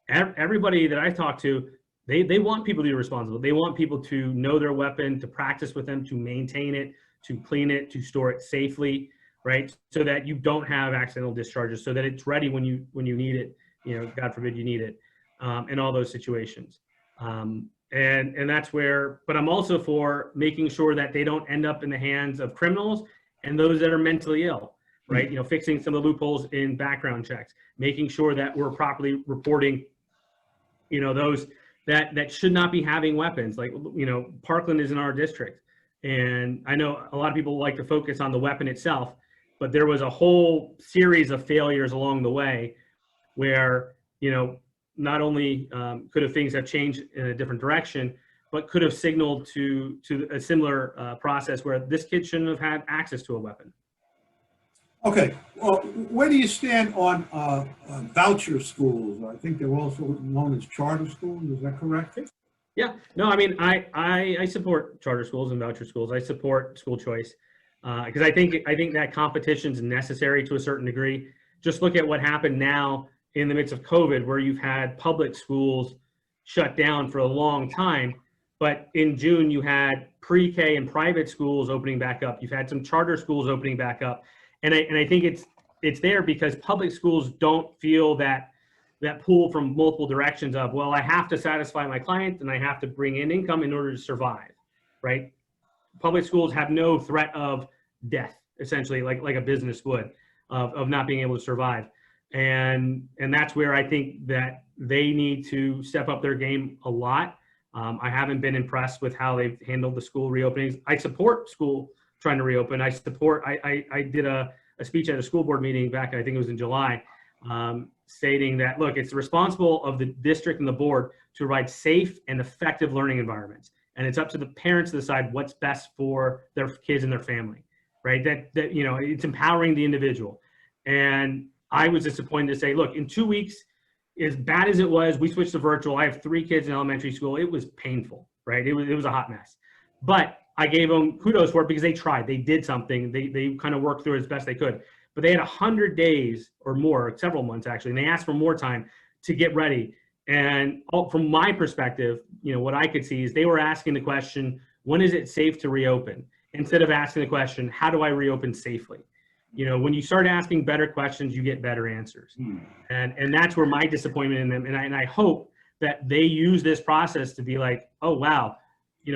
everybody that I talk to, they want people to be responsible. They want people to know their weapon, to practice with them, to maintain it, to clean it, to store it safely, right? So that you don't have accidental discharges, so that it's ready when you need it, God forbid you need it, in all those situations. And that's where, but I'm also for making sure that they don't end up in the hands of criminals and those that are mentally ill, right? Fixing some of the loopholes in background checks, making sure that we're properly reporting, those that should not be having weapons. Like, Parkland is in our district. And I know a lot of people like to focus on the weapon itself, but there was a whole series of failures along the way where, not only could have things have changed in a different direction, but could have signaled to a similar process where this kid shouldn't have had access to a weapon. Okay, well, where do you stand on voucher schools? I think they're also known as charter schools, is that correct? Yeah, no, I mean, I support charter schools and voucher schools. I support school choice because I think that competition is necessary to a certain degree. Just look at what happened now in the midst of COVID, where you've had public schools shut down for a long time, but in June you had pre-K and private schools opening back up. You've had some charter schools opening back up, and I think it's there because public schools don't feel that pull from multiple directions of, well, I have to satisfy my client and I have to bring in income in order to survive, right? Public schools have no threat of death, essentially, like a business would, of not being able to survive. And that's where I think that they need to step up their game a lot. I haven't been impressed with how they've handled the school reopenings. I support school trying to reopen. I did a speech at a school board meeting back, I think it was in July, stating that, look, it's responsible of the district and the board to provide safe and effective learning environments. And it's up to the parents to decide what's best for their kids and their family, right? That it's empowering the individual. And I was disappointed to say, look, in 2 weeks, as bad as it was, we switched to virtual. I have 3 kids in elementary school. It was painful, right? It was a hot mess. But I gave them kudos for it because they tried. They did something. They kind of worked through it as best they could. But they had 100 days or more, several months actually, and they asked for more time to get ready. And from my perspective, what I could see is they were asking the question, when is it safe to reopen? Instead of asking the question, how do I reopen safely? When you start asking better questions, you get better answers. And that's where my disappointment in them. And I hope that they use this process to be like, oh, wow,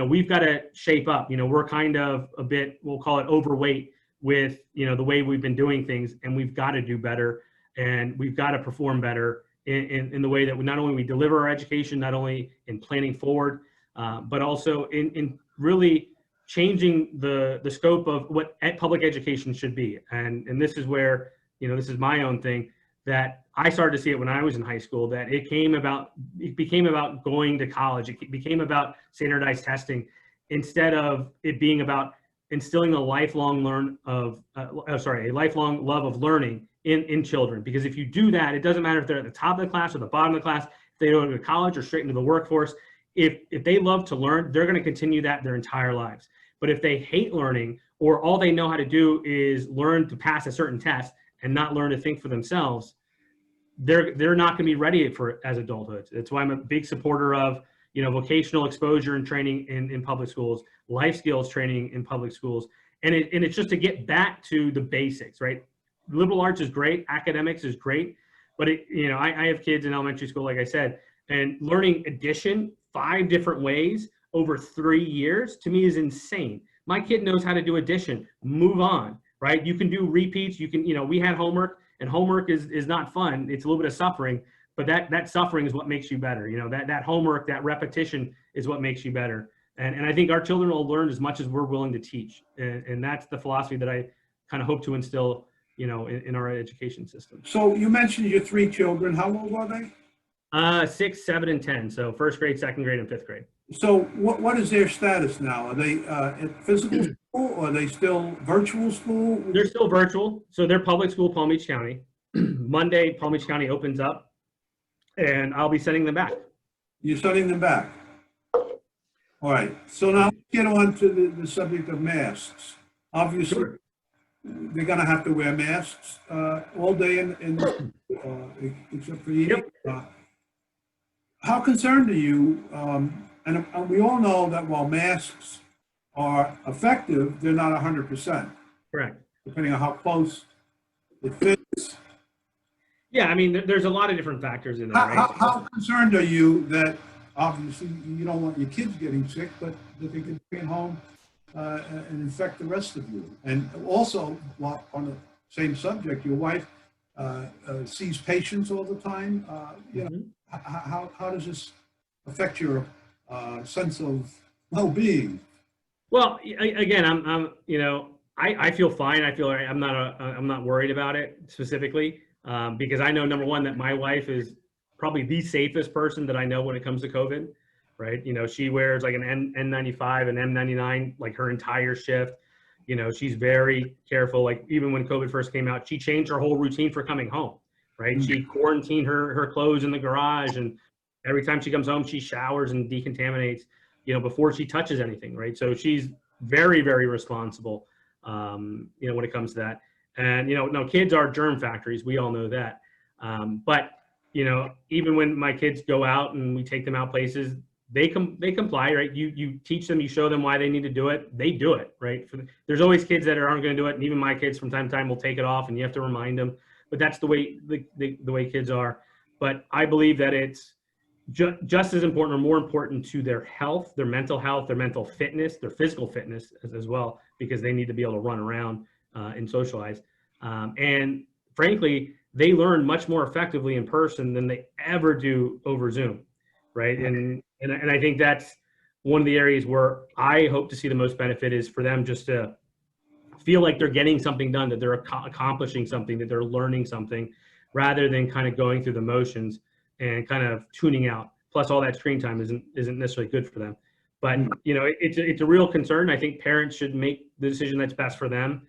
we've got to shape up. We're kind of a bit, we'll call it overweight with, the way we've been doing things, and we've got to do better, and we've got to perform better in the way that we not only we deliver our education, not only in planning forward, but also in really changing the scope of what public education should be. And this is where, this is my own thing, that I started to see it when I was in high school, that it became about going to college. It became about standardized testing instead of it being about instilling a lifelong lifelong love of learning in children. Because if you do that, it doesn't matter if they're at the top of the class or the bottom of the class, if they go to college or straight into the workforce. If they love to learn, they're going to continue that their entire lives. But if they hate learning, or all they know how to do is learn to pass a certain test and not learn to think for themselves, they're not going to be ready for as adulthood. That's why I'm a big supporter of vocational exposure and training in public schools, life skills training in public schools. And it's just to get back to the basics, right? Liberal arts is great. Academics is great. But I have kids in elementary school, like I said, and learning addition 5 different ways over 3 years to me is insane. My kid knows how to do addition, move on, right? You can do repeats. You can, we had homework, and homework is not fun. It's a little bit of suffering. But that suffering is what makes you better. That homework, that repetition is what makes you better. And I think our children will learn as much as we're willing to teach. And that's the philosophy that I kind of hope to instill, in our education system. So you mentioned your 3 children. How old are they? 6, 7, and 10. So 1st grade, 2nd grade, and 5th grade. So what is their status now? Are they at physical school, or are they still virtual school? They're still virtual. So they're public school, Palm Beach County. Monday, Palm Beach County opens up. And I'll be sending them back. You're sending them back. All right. So now let's get on to the subject of masks. Obviously, Sure. They're going to have to wear masks all day, except for eating. Yep. How concerned are you? And we all know that while masks are effective, they're not 100%. Correct. Depending on how close it fits. Yeah, I mean, there's a lot of different factors in there, right? How concerned are you that obviously you don't want your kids getting sick, but that they can be at home and infect the rest of you? And also, on the same subject, your wife sees patients all the time. How does this affect your sense of well-being? Well, again, I feel fine. I feel I'm not worried about it specifically. Because I know, number one, that my wife is probably the safest person that I know when it comes to COVID, right? She wears like an N95 and M99 like her entire shift. You know, she's very careful. Like even when COVID first came out, she changed her whole routine for coming home, right? She quarantined her clothes in the garage, and every time she comes home, she showers and decontaminates, you know, before she touches anything, right? So she's very, very responsible, you know, when it comes to that. And, you know, no, kids are germ factories. We all know that. But, you know, even when my kids go out and we take them out places, they comply, right? You teach them, you show them why they need to do it. They do it, right? There's always kids that aren't going to do it. And even my kids from time to time will take it off, and you have to remind them, but that's the way, the way kids are. But I believe that it's just as important or more important to their health, their mental health, their mental fitness, their physical fitness as well, because they need to be able to run around and socialize. And frankly, they learn much more effectively in person than they ever do over Zoom, right? And I think that's one of the areas where I hope to see the most benefit is for them just to feel like they're getting something done, that they're accomplishing something, that they're learning something, rather than kind of going through the motions and kind of tuning out. Plus, all that screen time isn't necessarily good for them. But you know, it's a real concern. I think parents should make the decision that's best for them.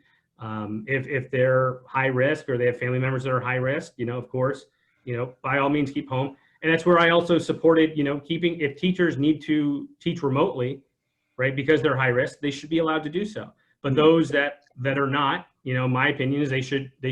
If they're high risk or they have family members that are high risk, you know, of course, you know, by all means keep home. And that's where I also supported, you know, if teachers need to teach remotely, right, because they're high risk, they should be allowed to do so. But those that are not, you know, my opinion is they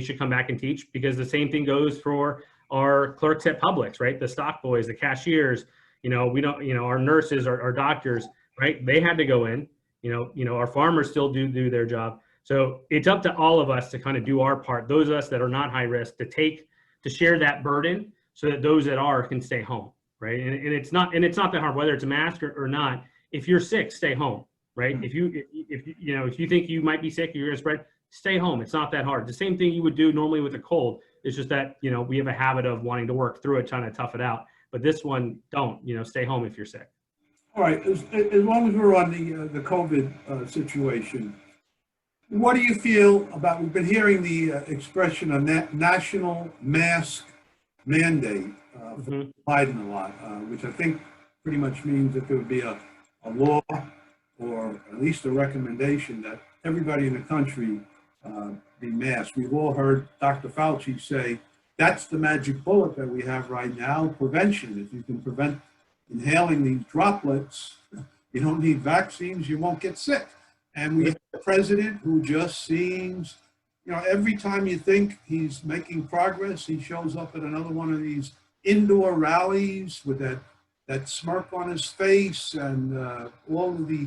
should come back and teach, because the same thing goes for our clerks at Publix, right? The stock boys, the cashiers, you know, we don't, you know, our nurses, our doctors, right? They had to go in, you know, our farmers still do their job. So it's up to all of us to kind of do our part. Those of us that are not high risk to share that burden, so that those that are can stay home, right? And it's not that hard, whether it's a mask or not. If you're sick, stay home, right? If you think you might be sick, you're gonna spread, stay home. It's not that hard. The same thing you would do normally with a cold. It's just that, you know, we have a habit of wanting to work through it, trying to tough it out. But this one, don't, you know, stay home if you're sick. All right, as long as we're on the COVID situation, what do you feel about, we've been hearing the expression of national mask mandate from Biden a lot, which I think pretty much means that there would be a law, or at least a recommendation, that everybody in the country be masked. We've all heard Dr. Fauci say that's the magic bullet that we have right now, prevention. If you can prevent inhaling these droplets, you don't need vaccines, you won't get sick. And we have a president who just seems, you know, every time you think he's making progress, he shows up at another one of these indoor rallies with that smirk on his face, and all of the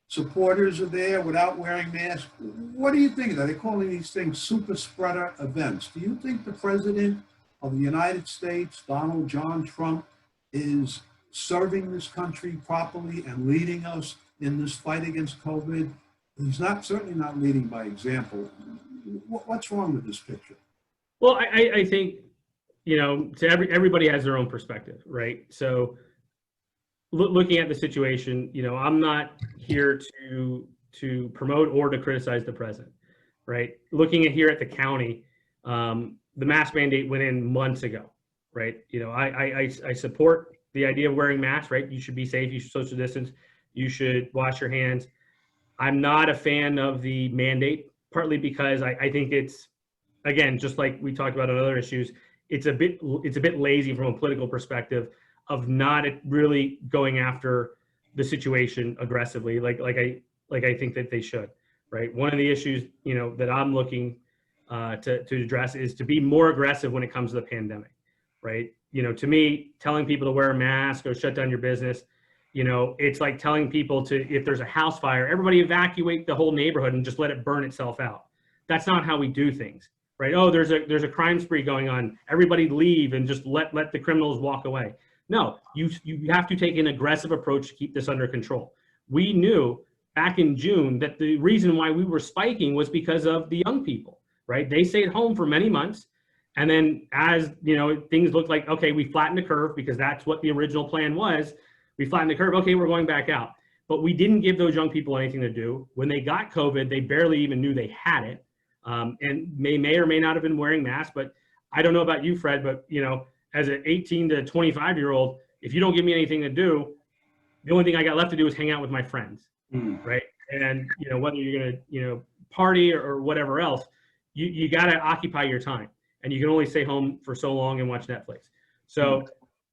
supporters are there without wearing masks. What do you think of that? They're calling these things super spreader events. Do you think the president of the United States, Donald John Trump, is serving this country properly and leading us in this fight against COVID? He's certainly not leading by example. What's wrong with this picture? Well, I think, you know, everybody has their own perspective, right? So looking at the situation, you know, I'm not here to promote or to criticize the president, right? Looking here at the county, the mask mandate went in months ago, right? You know, I support the idea of wearing masks, right? You should be safe, you should social distance, you should wash your hands. I'm not a fan of the mandate, partly because I think it's, again, just like we talked about on other issues, it's a bit lazy from a political perspective of not really going after the situation aggressively, like I think that they should, right? One of the issues, you know, that I'm looking to address is to be more aggressive when it comes to the pandemic, right? You know, to me, telling people to wear a mask or shut down your business, you know, it's like telling people to, if there's a house fire, everybody evacuate the whole neighborhood and just let it burn itself out. That's not how we do things, right? Oh, there's a crime spree going on, everybody leave and just let the criminals walk away. No, you have to take an aggressive approach to keep this under control. We knew back in June that the reason why we were spiking was because of the young people, right? They stayed home for many months. And then as, you know, things looked like, okay, we flattened the curve, because that's what the original plan was. We flattened the curve. Okay, we're going back out. But we didn't give those young people anything to do. When they got COVID, they barely even knew they had it. And may or may not have been wearing masks. But I don't know about you, Fred, but, you know, as an 18 to 25-year-old, if you don't give me anything to do, the only thing I got left to do is hang out with my friends, right? And, you know, whether you're going to, you know, party or whatever else, you got to occupy your time, and you can only stay home for so long and watch Netflix. So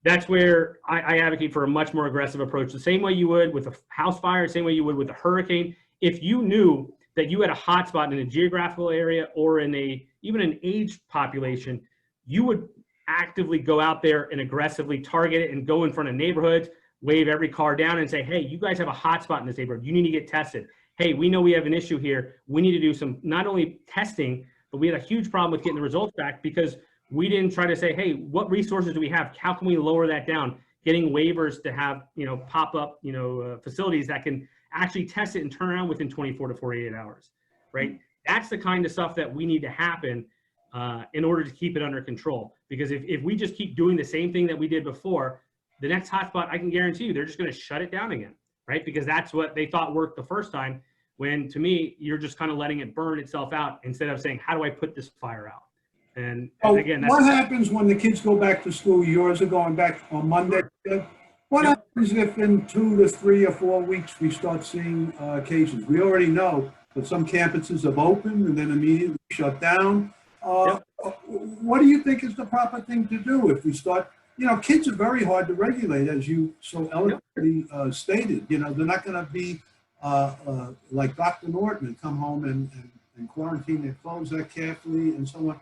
that's where I advocate for a much more aggressive approach, the same way you would with a house fire, same way you would with a hurricane. If you knew that you had a hotspot in a geographical area or in even an age population, you would actively go out there and aggressively target it and go in front of neighborhoods, wave every car down and say, hey, you guys have a hotspot in this neighborhood. You need to get tested. Hey, we know we have an issue here. We need to do some, not only testing, but we had a huge problem with getting the results back because we didn't try to say, hey, what resources do we have? How can we lower that down? Getting waivers to have, pop up, facilities that can actually test it and turn around within 24 to 48 hours, right? That's the kind of stuff that we need to happen in order to keep it under control. Because if we just keep doing the same thing that we did before, the next hotspot, I can guarantee you, they're just going to shut it down again, right? Because that's what they thought worked the first time, when to me, you're just kind of letting it burn itself out instead of saying, how do I put this fire out? And again, what happens when the kids go back to school? Yours are going back on Monday. What happens if in 2 to 3 or 4 weeks we start seeing cases? We already know that some campuses have opened and then immediately shut down. What do you think is the proper thing to do if we start? Kids are very hard to regulate, as you so eloquently stated. They're not going to be like Dr. Norton and come home and quarantine their clothes that carefully and so on.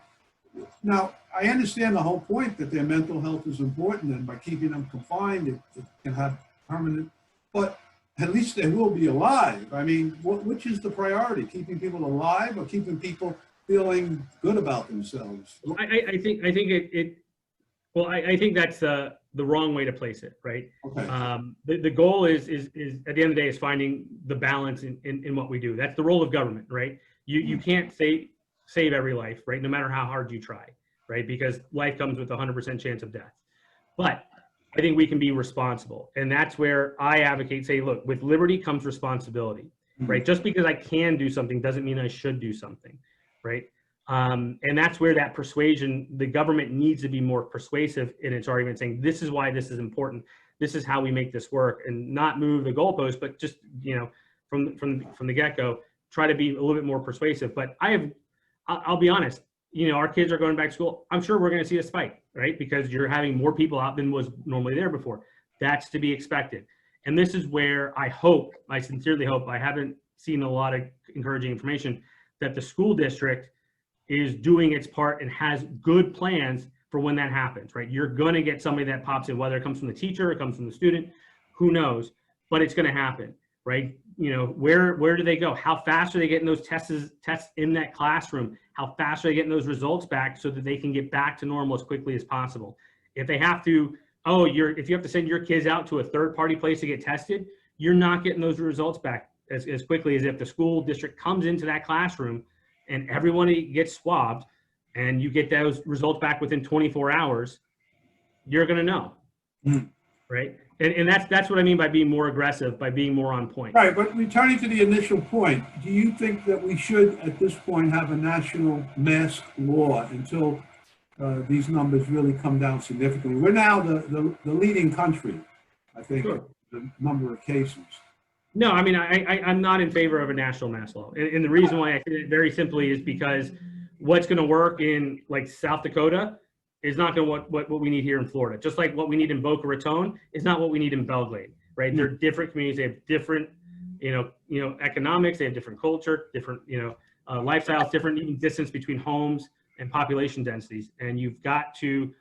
Now, I understand the whole point that their mental health is important, and by keeping them confined, it can have permanent, but at least they will be alive. I mean, which is the priority, keeping people alive or keeping people feeling good about themselves? I think that's the wrong way to place it, right? Okay. The goal is at the end of the day is finding the balance in what we do. That's the role of government, right? You can't save every life, right? No matter how hard you try, right? Because life comes with a 100% chance of death. But I think we can be responsible. And that's where I advocate, say, look, with liberty comes responsibility, right? Just because I can do something doesn't mean I should do something, right? And that's where that persuasion, the government needs to be more persuasive in its argument, saying, this is why this is important. This is how we make this work, and not move the goalpost, but just, from the get-go, try to be a little bit more persuasive. But I'll be honest, our kids are going back to school. I'm sure we're going to see a spike, right? Because you're having more people out than was normally there before. That's to be expected. And this is where I sincerely hope, I haven't seen a lot of encouraging information, that the school district is doing its part and has good plans for when that happens, right? You're going to get somebody that pops in, whether it comes from the teacher, it comes from the student, who knows, but it's going to happen, right? Where do they go? How fast are they getting those tests in that classroom? How fast are they getting those results back so that they can get back to normal as quickly as possible? If they have to, if you have to send your kids out to a third-party place to get tested, you're not getting those results back as quickly as if the school district comes into that classroom and everyone gets swabbed and you get those results back within 24 hours, you're going to know, right? And that's what I mean by being more aggressive, by being more on point. Right, but returning to the initial point, do you think that we should, at this point, have a national mask law until these numbers really come down significantly? We're now the leading country, I think, Sure. the number of cases. No, I mean, I'm not in favor of a national mask law. And the reason why I say it very simply is because what's going to work in like South Dakota is not going to what we need here in Florida. Just like what we need in Boca Raton is not what we need in Belgrade, right? They're different communities. They have different, economics. They have different culture, different, lifestyles, different even distance between homes and population densities. And you've got to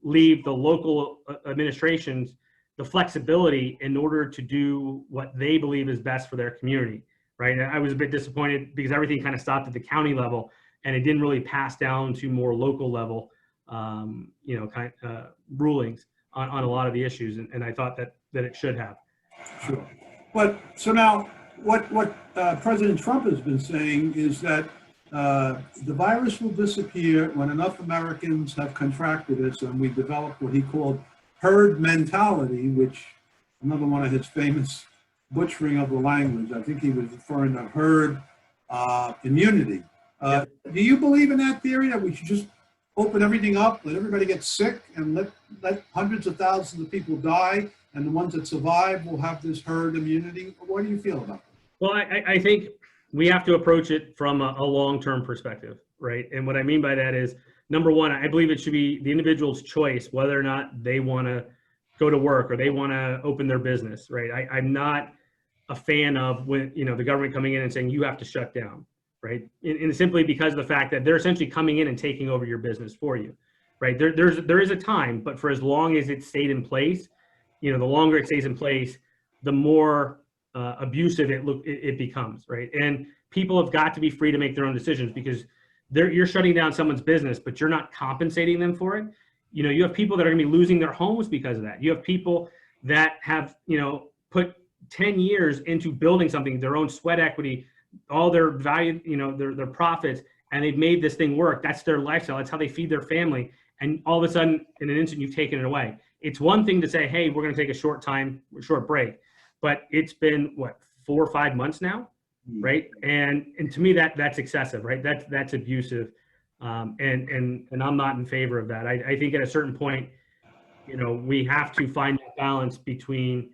leave the local administrations the flexibility in order to do what they believe is best for their community, right? And I was a bit disappointed because everything kind of stopped at the county level and it didn't really pass down to more local level, rulings on a lot of the issues. And I thought that it should have. Sure. But so now what President Trump has been saying is that the virus will disappear when enough Americans have contracted it, and we develop what he called herd mentality, which another one of his famous butchering of the language. I think he was referring to herd immunity. Do you believe in that theory, that we should just open everything up, let everybody get sick, and let hundreds of thousands of people die, and the ones that survive will have this herd immunity? What do you feel about that? Well, I think we have to approach it from a long-term perspective, right? And what I mean by that is, number one, I believe it should be the individual's choice whether or not they want to go to work or they want to open their business, right? I'm not a fan of when, the government coming in and saying you have to shut down, right? And simply because of the fact that they're essentially coming in and taking over your business for you, right? There is a time, but for as long as it stayed in place, the longer it stays in place, the more abusive it becomes, right? And people have got to be free to make their own decisions, because you're shutting down someone's business, but you're not compensating them for it. You have people that are going to be losing their homes because of that. You have people that have, put 10 years into building something, their own sweat equity, all their value, their profits, and they've made this thing work. That's their lifestyle. That's how they feed their family. And all of a sudden, in an instant, you've taken it away. It's one thing to say, hey, we're going to take a short break, but it's been what, 4 or 5 months now, right? And to me, that's excessive, right? That's abusive, and I'm not in favor of that. I think at a certain point, we have to find a balance between,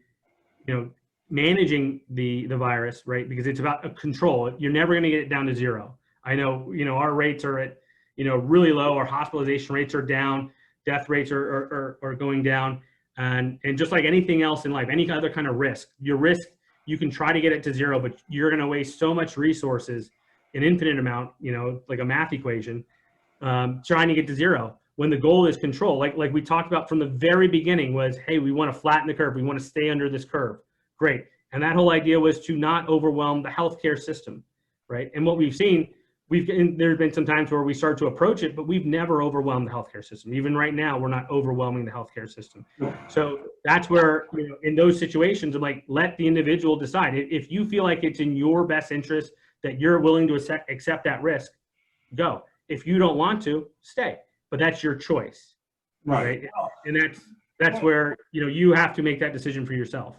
managing the virus, right? Because it's about control. You're never going to get it down to zero. I know, our rates are at, really low. Our hospitalization rates are down. Death rates are going down. And just like anything else in life, any other kind of risk, you can try to get it to zero, but you're going to waste so much resources, an infinite amount, like a math equation, trying to get to zero, when the goal is control. Like we talked about from the very beginning was, hey, we want to flatten the curve. We want to stay under this curve. Great. And that whole idea was to not overwhelm the healthcare system, right? And what we've seen, there's been some times where we start to approach it, but we've never overwhelmed the healthcare system. Even right now, we're not overwhelming the healthcare system. So that's where, in those situations, I'm like, let the individual decide. If you feel like it's in your best interest that you're willing to accept that risk, go. If you don't want to, stay. But that's your choice, right? And that's where, you have to make that decision for yourself.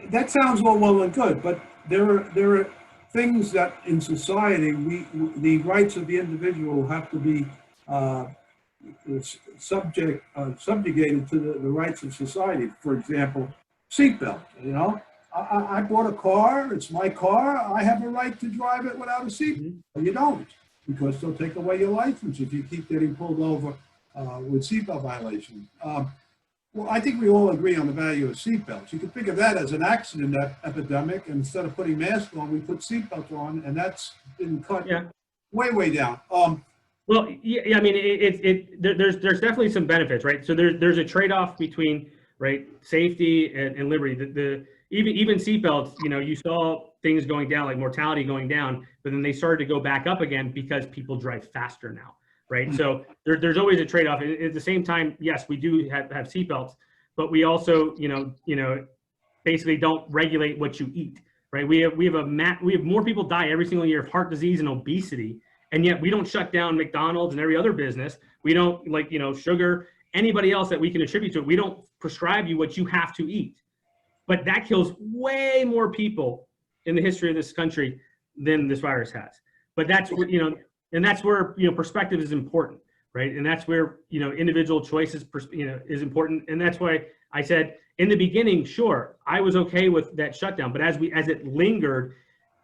That sounds all well and good, but there are things that in society, the rights of the individual have to be subjugated to the rights of society. For example, seatbelt. I bought a car. It's my car. I have a right to drive it without a seatbelt. You don't, because they'll take away your license if you keep getting pulled over with seatbelt violations. Well, I think we all agree on the value of seatbelts. You can think of that as an accident epidemic. And instead of putting masks on, we put seatbelts on, and that's been cut way down. Well, yeah, I mean, there's definitely some benefits, right? So there's a trade-off between, right, safety and liberty. Even seatbelts, you saw things going down, like mortality going down, but then they started to go back up again because people drive faster now. Right. So there's always a trade-off. At the same time, yes, we do have seatbelts, but we also, basically don't regulate what you eat. Right. We have more people die every single year of heart disease and obesity, and yet we don't shut down McDonald's and every other business. We don't, sugar, anybody else that we can attribute to it. We don't prescribe you what you have to eat. But that kills way more people in the history of this country than this virus has. But that's what, and that's where, perspective is important, right? And that's where, individual choices, is important. And that's why I said in the beginning, sure, I was okay with that shutdown, but as it lingered,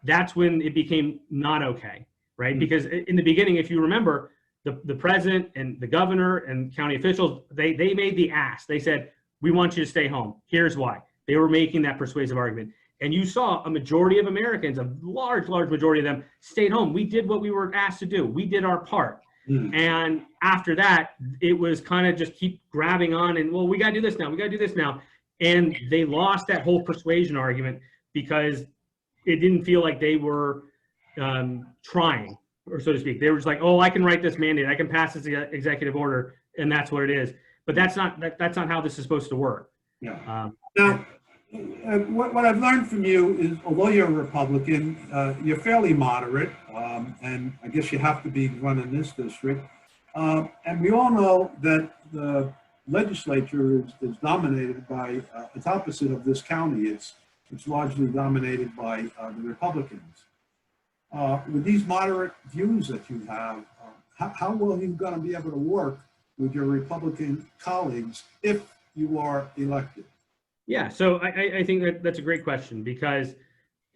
that's when it became not okay, right? Because in the beginning, if you remember, the president and the governor and county officials, they made the ask. They said, we want you to stay home. Here's why. They were making that persuasive argument. And you saw a majority of Americans, a large majority of them, stayed home. We did what we were asked to do. We did our part. And after that, it was kind of just keep grabbing on and, well, we got to do this now. We got to do this now. And they lost that whole persuasion argument because it didn't feel like they were trying, or so to speak. They were just like, oh, I can write this mandate. I can pass this executive order, and that's what it is. But that's not how this is supposed to work. Yeah. Now, what I've learned from you is, although you're a Republican, you're fairly moderate, and I guess you have to be running this district. And we all know that the legislature is dominated by, it's opposite of this county. It's largely dominated by the Republicans. With these moderate views that you have, how well are you going to be able to work with your Republican colleagues if you are elected? Yeah, so I think that's a great question, because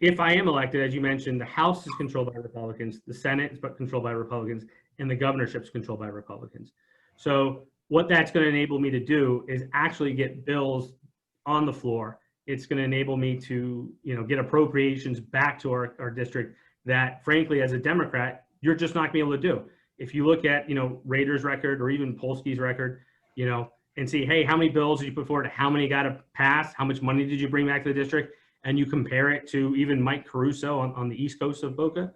if I am elected, as you mentioned, the House is controlled by Republicans, the Senate is controlled by Republicans, and the governorship is controlled by Republicans. So what that's going to enable me to do is actually get bills on the floor. It's going to enable me to, get appropriations back to our district that, frankly, as a Democrat, you're just not going to be able to do. If you look at, Rader's record or even Polsky's record, and see, hey, how many bills did you put forward? How many got passed? How much money did you bring back to the district? And you compare it to even Mike Caruso on the East Coast of Boca,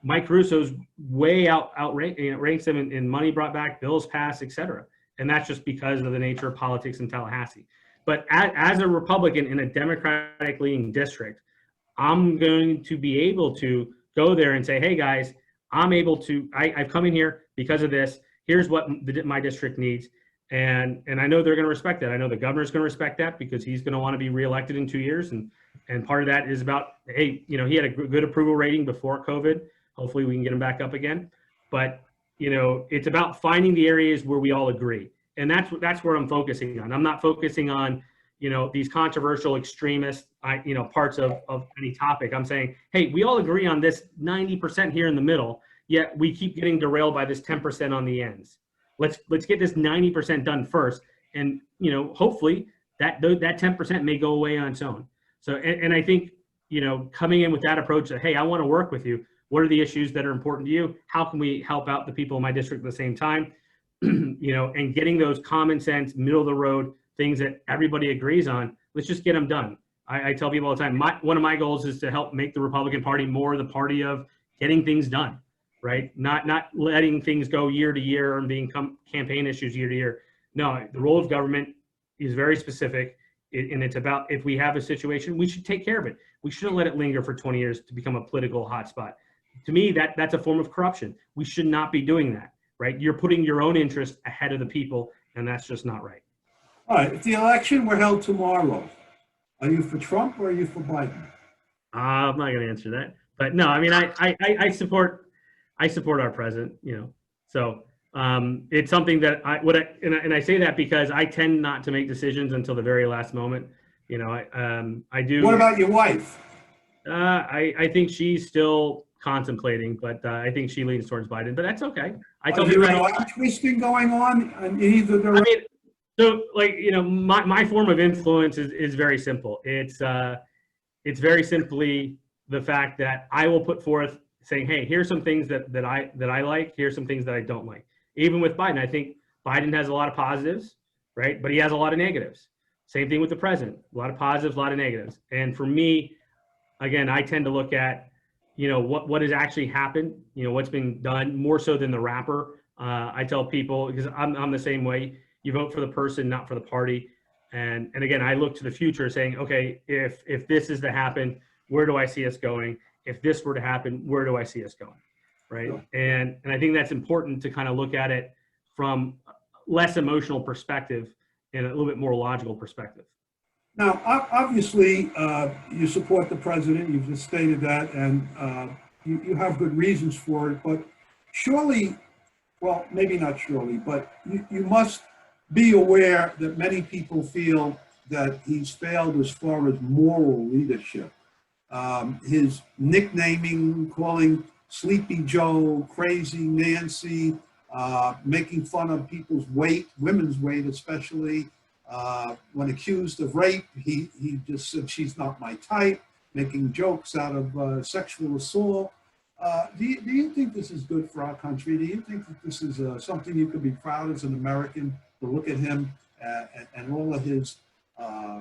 Mike Caruso's way ranks him in money brought back, bills passed, et cetera. And that's just because of the nature of politics in Tallahassee. But as a Republican in a Democratic leaning district, I'm going to be able to go there and say, hey guys, I've come in here because of this. Here's what my district needs. And I know they're going to respect that. I know the governor's going to respect that because he's going to want to be reelected in 2 years. And part of that is about, hey, he had a good approval rating before COVID. Hopefully we can get him back up again. But, it's about finding the areas where we all agree. And that's where I'm focusing on. I'm not focusing on, these controversial extremist, parts of any topic. I'm saying, hey, we all agree on this 90% here in the middle, yet we keep getting derailed by this 10% on the ends. Let's get this 90% done first. And, hopefully that 10% may go away on its own. So, and I think, coming in with that approach that, hey, I want to work with you. What are the issues that are important to you? How can we help out the people in my district at the same time? And getting those common sense, middle of the road things that everybody agrees on, let's just get them done. I tell people all the time, one of my goals is to help make the Republican Party more the party of getting things done, right? Not letting things go year to year and being campaign issues year to year. No, the role of government is very specific, and it's about, if we have a situation, we should take care of it. We shouldn't let it linger for 20 years to become a political hotspot. To me, that's a form of corruption. We should not be doing that, right? You're putting your own interest ahead of the people, and that's just not right. All right, if the election were held tomorrow, are you for Trump or are you for Biden? I'm not going to answer that, but no, I mean, I support our president, so it's something that I say that because I tend not to make decisions until the very last moment. I do. What about your wife? I think she's still contemplating, but I think she leans towards Biden, but that's okay. I tell you people a lot of twisting going on in either direction. I mean, so my form of influence is very simple. It's very simply the fact that I will put forth saying, hey, here's some things that I like, here's some things that I don't like. Even with Biden, I think Biden has a lot of positives, right? But he has a lot of negatives. Same thing with the president, a lot of positives, a lot of negatives. And for me, again, I tend to look at, what has actually happened, what's been done more so than the wrapper. I tell people, because I'm the same way, you vote for the person, not for the party. And again, I look to the future saying, okay, if this is to happen, where do I see us going? If this were to happen, where do I see us going? Right. Sure. And I think that's important to kind of look at it from less emotional perspective and a little bit more logical perspective. Now, obviously, you support the president. You've just stated that, and you have good reasons for it. But surely, well, maybe not surely, but you must be aware that many people feel that he's failed as far as moral leadership. His nicknaming, calling Sleepy Joe, Crazy Nancy, making fun of people's weight, women's weight especially. When accused of rape, he just said she's not my type, making jokes out of sexual assault. Do you think this is good for our country? Do you think that this is something you could be proud as an American to look at him and all of his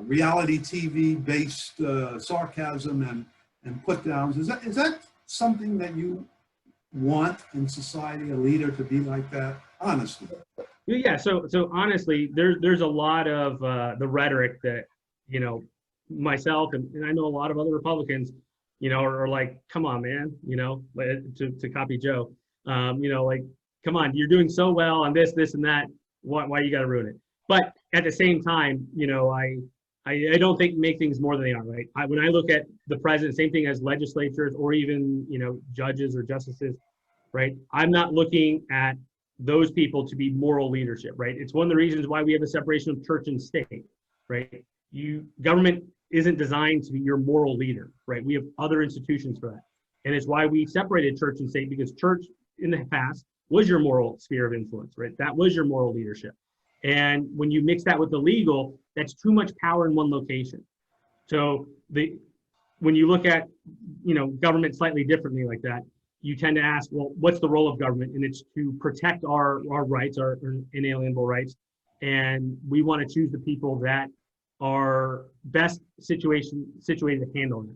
reality TV-based sarcasm and put-downs? Is that something that you want in society, a leader to be like that? Honestly. Yeah. So honestly, there's a lot of the rhetoric that myself and I know a lot of other Republicans, are like, come on, man, to copy Joe, like, come on, you're doing so well on this, and that. Why you got to ruin it? But at the same time, I don't think make things more than they are, right? When I look at the president, same thing as legislatures or even, judges or justices, right? I'm not looking at those people to be moral leadership, right? It's one of the reasons why we have a separation of church and state, right? Government isn't designed to be your moral leader, right? We have other institutions for that. And it's why we separated church and state, because church in the past was your moral sphere of influence, right? That was your moral leadership. And when you mix that with the legal, that's too much power in one location. So when you look at, government slightly differently like that, you tend to ask, well, what's the role of government? And it's to protect our rights, our inalienable rights. And we want to choose the people that are best situated to handle it,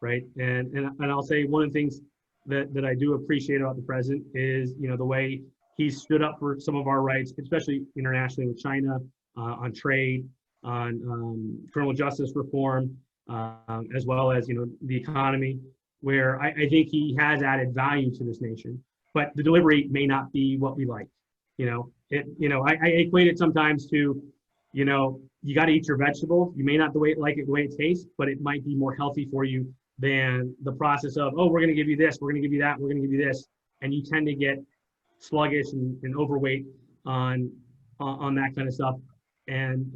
right? And I'll say one of the things that I do appreciate about the president is, the way he stood up for some of our rights, especially internationally with China, on trade, on criminal justice reform, as well as, the economy, where I think he has added value to this nation, but the delivery may not be what we like. I equate it sometimes to, you got to eat your vegetables. You may not like it the way it tastes, but it might be more healthy for you than the process of, oh, we're going to give you this, we're going to give you that, we're going to give you this. And you tend to get sluggish and overweight on that kind of stuff. And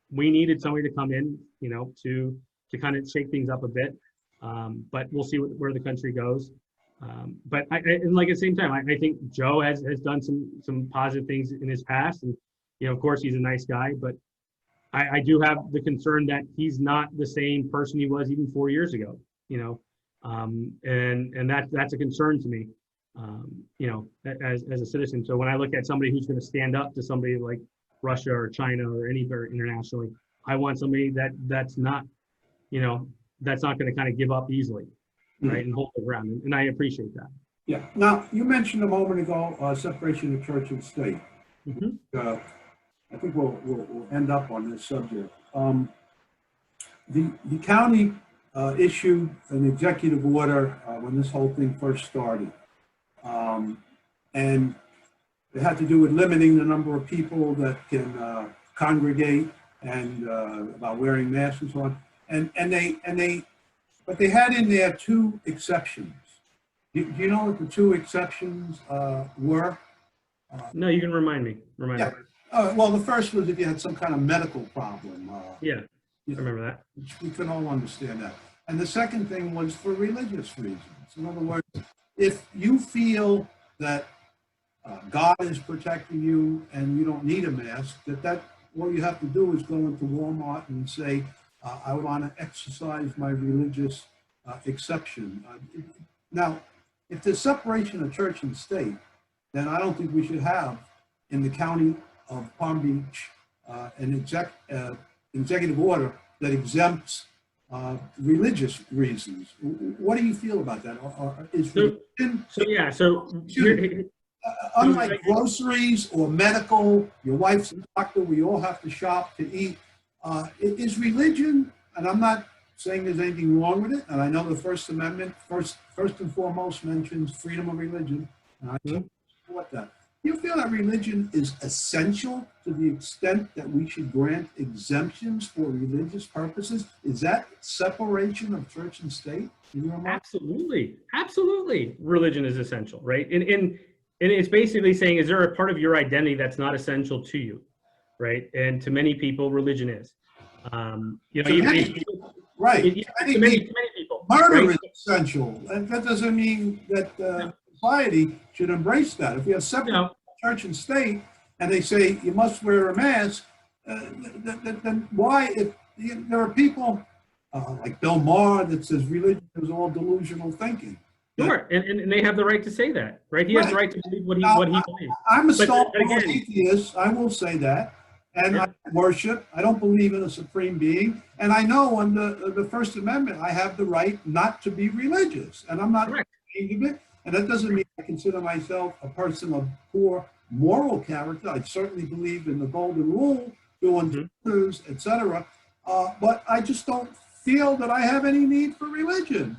we needed somebody to come in, to kind of shake things up a bit. But we'll see where the country goes. But at the same time, I think Joe has done some positive things in his past, and of course he's a nice guy. But I do have the concern that he's not the same person he was even 4 years ago. And that's a concern to me. As a citizen. So when I look at somebody who's going to stand up to somebody like Russia or China or anywhere internationally, I want somebody that's not, that's not going to kind of give up easily, right, and hold the ground. And I appreciate that. Yeah. Now, you mentioned a moment ago separation of church and state. Mm-hmm. I think we'll end up on this subject. The county issued an executive order when this whole thing first started. And it had to do with limiting the number of people that can congregate and about wearing masks and so on. But they had in there two exceptions. Do you know what the two exceptions were? No, you can remind me. Yeah. Well, the first was if you had some kind of medical problem. Yeah, I remember that. We can all understand that. And the second thing was for religious reasons. In other words, if you feel that God is protecting you and you don't need a mask, that what you have to do is go into Walmart and say, I want to exercise my religious exception. Now, if there's separation of church and state, then I don't think we should have in the county of Palm Beach an executive order that exempts religious reasons. What do you feel about that? Unlike groceries or medical, your wife's a doctor, we all have to shop to eat. Is religion, and I'm not saying there's anything wrong with it, and I know the First Amendment, first and foremost, mentions freedom of religion, and I support that. Do you feel that religion is essential to the extent that we should grant exemptions for religious purposes? Is that separation of church and state? Absolutely. Absolutely. Religion is essential, right? And it's basically saying, is there a part of your identity that's not essential to you, right? And to many people, religion is. Right. To many people. Murder right? is essential. And that doesn't mean that society should embrace that. If we have separate church and state, and they say you must wear a mask, then why, if there are people like Bill Maher that says religion is all delusional thinking? Sure, and they have the right to say that, right? He has the right to believe what he believes. I'm a staunch atheist, I will say that, and I worship. I don't believe in a supreme being, and I know under the First Amendment I have the right not to be religious, and I'm not ashamed of it. And that doesn't mean I consider myself a person of poor moral character. I certainly believe in the golden rule, doing etc. But I just don't feel that I have any need for religion.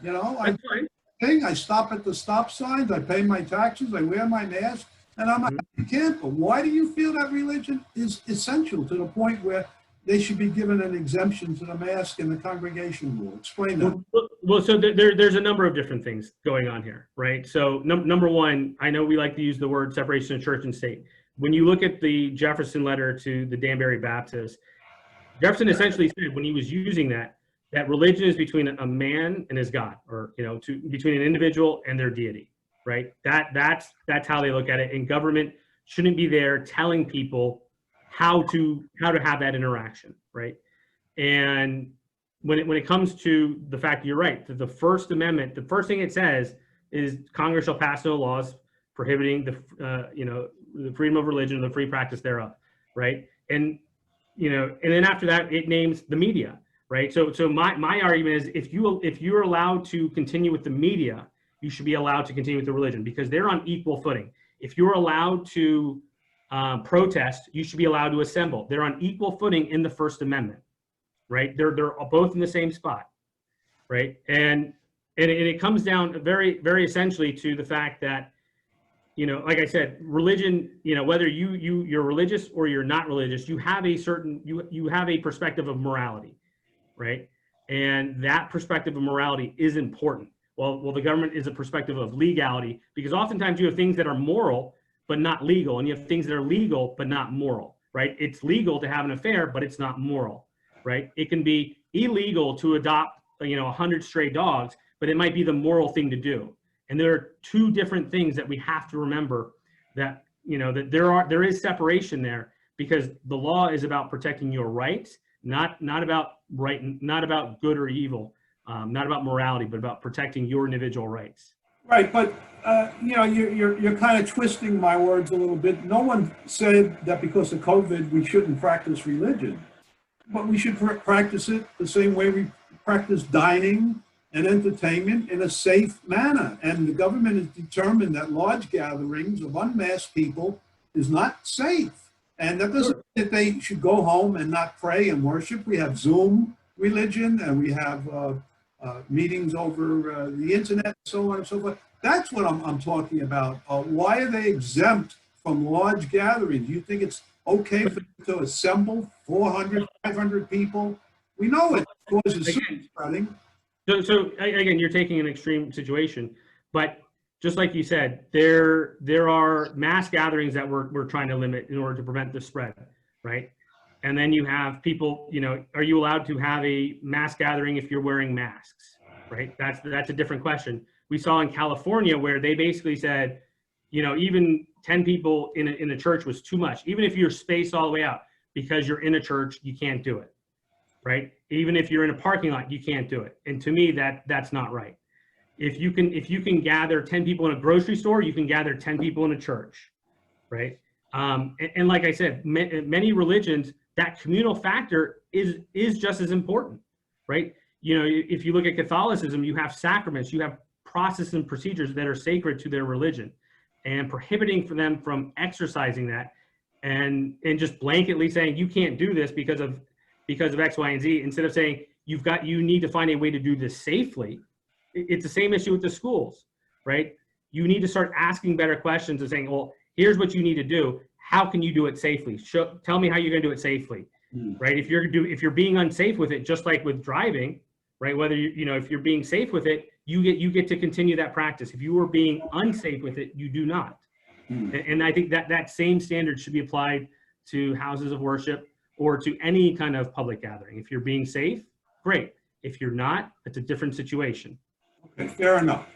I stop at the stop signs, I pay my taxes, I wear my mask, and I'm not careful. Why do you feel that religion is essential to the point where they should be given an exemption to the mask and the congregation rule? Explain that. Well, so there's a number of different things going on here, right? So number one, I know we like to use the word separation of church and state. When you look at the Jefferson letter to the Danbury Baptist, Jefferson essentially said when he was using that, that religion is between a man and his God, or between an individual and their deity, right? That's how they look at it. And government shouldn't be there telling people how to have that interaction, right? And when it comes to the fact, you're right, that the First Amendment, the first thing it says is Congress shall pass no laws prohibiting the freedom of religion and the free practice thereof, right? And and then after that, it names the media, right? So my argument is, if you're allowed to continue with the media, you should be allowed to continue with the religion, because they're on equal footing. If you're allowed to protest, you should be allowed to assemble. They're on equal footing in the First Amendment, right? They're both in the same spot, right? And it comes down very, very essentially to the fact that, like I said, religion, whether you're religious or you're not religious, you have a certain, you have a perspective of morality, right? And that perspective of morality is important. Well, the government is a perspective of legality, because oftentimes you have things that are moral but not legal, and you have things that are legal but not moral, right? It's legal to have an affair, but it's not moral, right? It can be illegal to adopt, 100 stray dogs, but it might be the moral thing to do. And there are two different things that we have to remember, that that there is separation there, because the law is about protecting your rights, not about right, not about good or evil, not about morality, but about protecting your individual rights. Right, but you're kind of twisting my words a little bit. No one said that because of COVID we shouldn't practice religion, but we should practice it the same way we practice dining and entertainment in a safe manner. And the government has determined that large gatherings of unmasked people is not safe. And that doesn't mean that they should go home and not pray and worship. We have Zoom religion, and we have meetings over the internet, so on and so forth. That's what I'm talking about. Why are they exempt from large gatherings? You think it's okay for them to assemble 400, 500 people? We know it causes super spreading. So again, you're taking an extreme situation, but just like you said, there are mass gatherings that we're trying to limit in order to prevent the spread, right? And then you have people, are you allowed to have a mass gathering if you're wearing masks, right? That's a different question. We saw in California where they basically said, even 10 people in a church was too much. Even if you're spaced all the way out, because you're in a church, you can't do it, right? Even if you're in a parking lot, you can't do it. And to me, that's not right. If you can gather 10 people in a grocery store, you can gather 10 people in a church, right? And like I said, many religions, that communal factor is just as important, right? If you look at Catholicism, you have sacraments, you have processes and procedures that are sacred to their religion, and prohibiting for them from exercising that, and just blanketly saying you can't do this because of X, Y, and Z, instead of saying you need to find a way to do this safely. It's the same issue with the schools, right? You need to start asking better questions and saying, well, here's what you need to do. How can you do it safely? Tell me how you're going to do it safely, right? If you're being unsafe with it, just like with driving, right? Whether if you're being safe with it, you get to continue that practice. If you are being unsafe with it, you do not. And I think that same standard should be applied to houses of worship or to any kind of public gathering. If you're being safe, great. If you're not, it's a different situation. Okay, fair enough.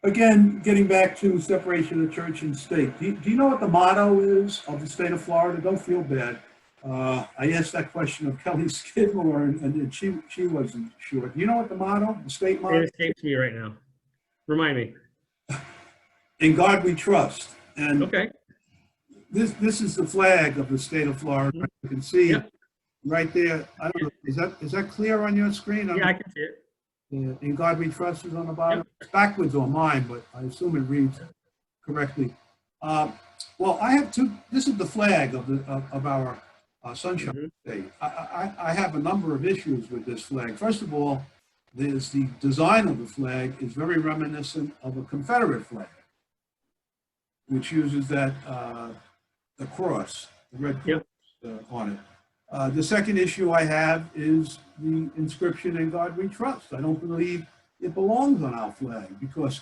Again, getting back to separation of church and state, do you know what the motto is of the state of Florida? Don't feel bad. I asked that question of Kelly Skidmore, and she wasn't sure. Do you know what the motto, the state motto? It escapes me right now. Remind me. In God we trust. And okay. This is the flag of the state of Florida. You can see right there. I don't know. Is that clear on your screen? Yeah, I can see it. In God we trust is on the bottom. It's backwards on mine, but I assume it reads correctly. Well, I have two. This is the flag of our Sunshine State. I have a number of issues with this flag. First of all, the design of the flag is very reminiscent of a Confederate flag, which uses that the cross, the red cross on it. The second issue I have is the inscription "In God We Trust." I don't believe it belongs on our flag, because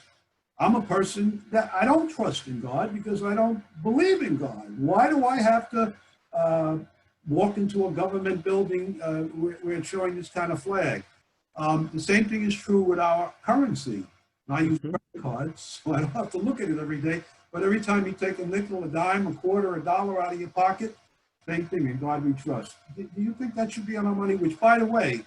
I'm a person that I don't trust in God because I don't believe in God. Why do I have to walk into a government building where it's showing this kind of flag. The same thing is true with our currency. And I use credit cards, so I don't have to look at it every day. But every time you take a nickel, a dime, a quarter, a dollar out of your pocket, same thing, in God we trust. Do you think that should be on our money? Which, by the way,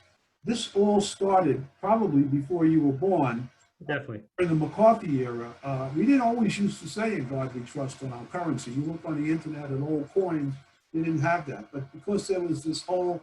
this all started probably before you were born. Definitely. In the McCarthy era, we didn't always used to say in God we trust on our currency. You look on the internet at old coins, they didn't have that. But because there was this whole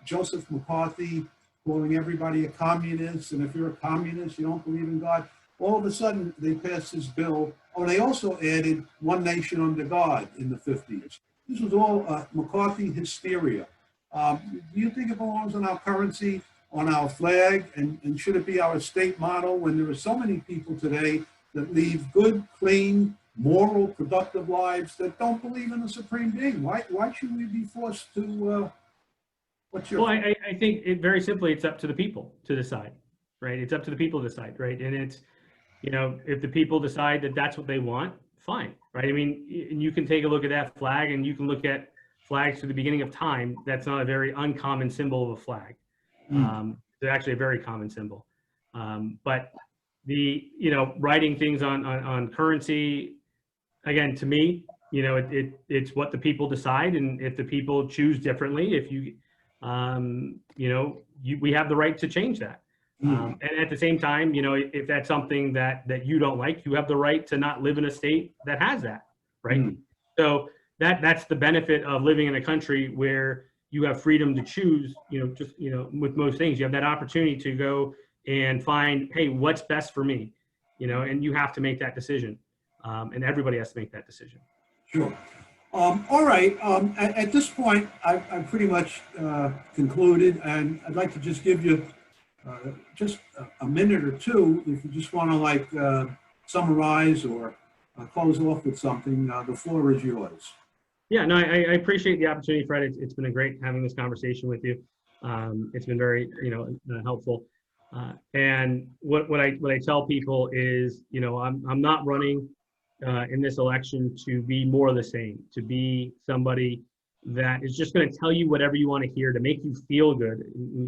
Joseph McCarthy calling everybody a communist, and if you're a communist, you don't believe in God, all of a sudden they passed this bill. Oh, they also added one nation under God in the 50s. This was all McCarthy hysteria. Do you think it belongs on our currency, on our flag, and should it be our state motto when there are so many people today that lead good, clean, moral, productive lives that don't believe in a supreme being? Why should we be forced to, what's your... Well, I think it very simply, it's up to the people to decide, right? It's up to the people to decide, right? And it's, you know, if the people decide that that's what they want, fine, right? I mean, you can take a look at that flag and you can look at flags to the beginning of time. That's not a very uncommon symbol of a flag. It's actually a very common symbol. But the, you know, writing things on currency, again, to me, you know, it's what the people decide. And if the people choose differently, if you, you know, we have the right to change that. And at the same time, you know, if that's something that you don't like, you have the right to not live in a state that has that, right? So that's the benefit of living in a country where you have freedom to choose, you know, just, you know, with most things, you have that opportunity to go and find, hey, what's best for me, you know, and you have to make that decision. And everybody has to make that decision. Sure. All right. At this point, I've pretty much concluded, and I'd like to just give you just a minute or two, if you just want to like summarize or close off with something. The floor is yours. Yeah, no, I appreciate the opportunity, Fred. It's been a great having this conversation with you. It's been very, you know, helpful. And what I tell people is, you know, I'm not running in this election to be more of the same, to be somebody that is just going to tell you whatever you want to hear to make you feel good.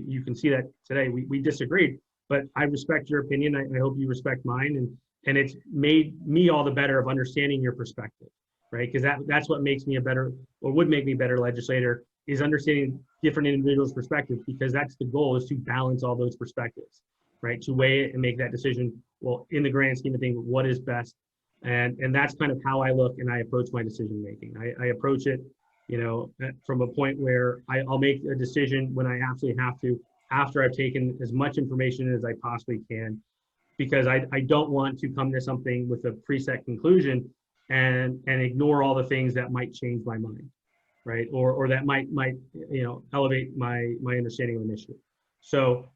You can see that today. We disagreed, but I respect your opinion. I hope you respect mine, and it's made me all the better of understanding your perspective, right? Because that's what makes me a better, or would make me a better legislator, is understanding different individuals' perspectives, because that's the goal, is to balance all those perspectives, right? To weigh it and make that decision, well, in the grand scheme of things, what is best? And that's kind of how I look and I approach my decision making. I approach it, you know, from a point where I'll make a decision when I absolutely have to, after I've taken as much information as I possibly can, because I don't want to come to something with a preset conclusion and ignore all the things that might change my mind, right? Or that might you know, elevate my understanding of an issue. So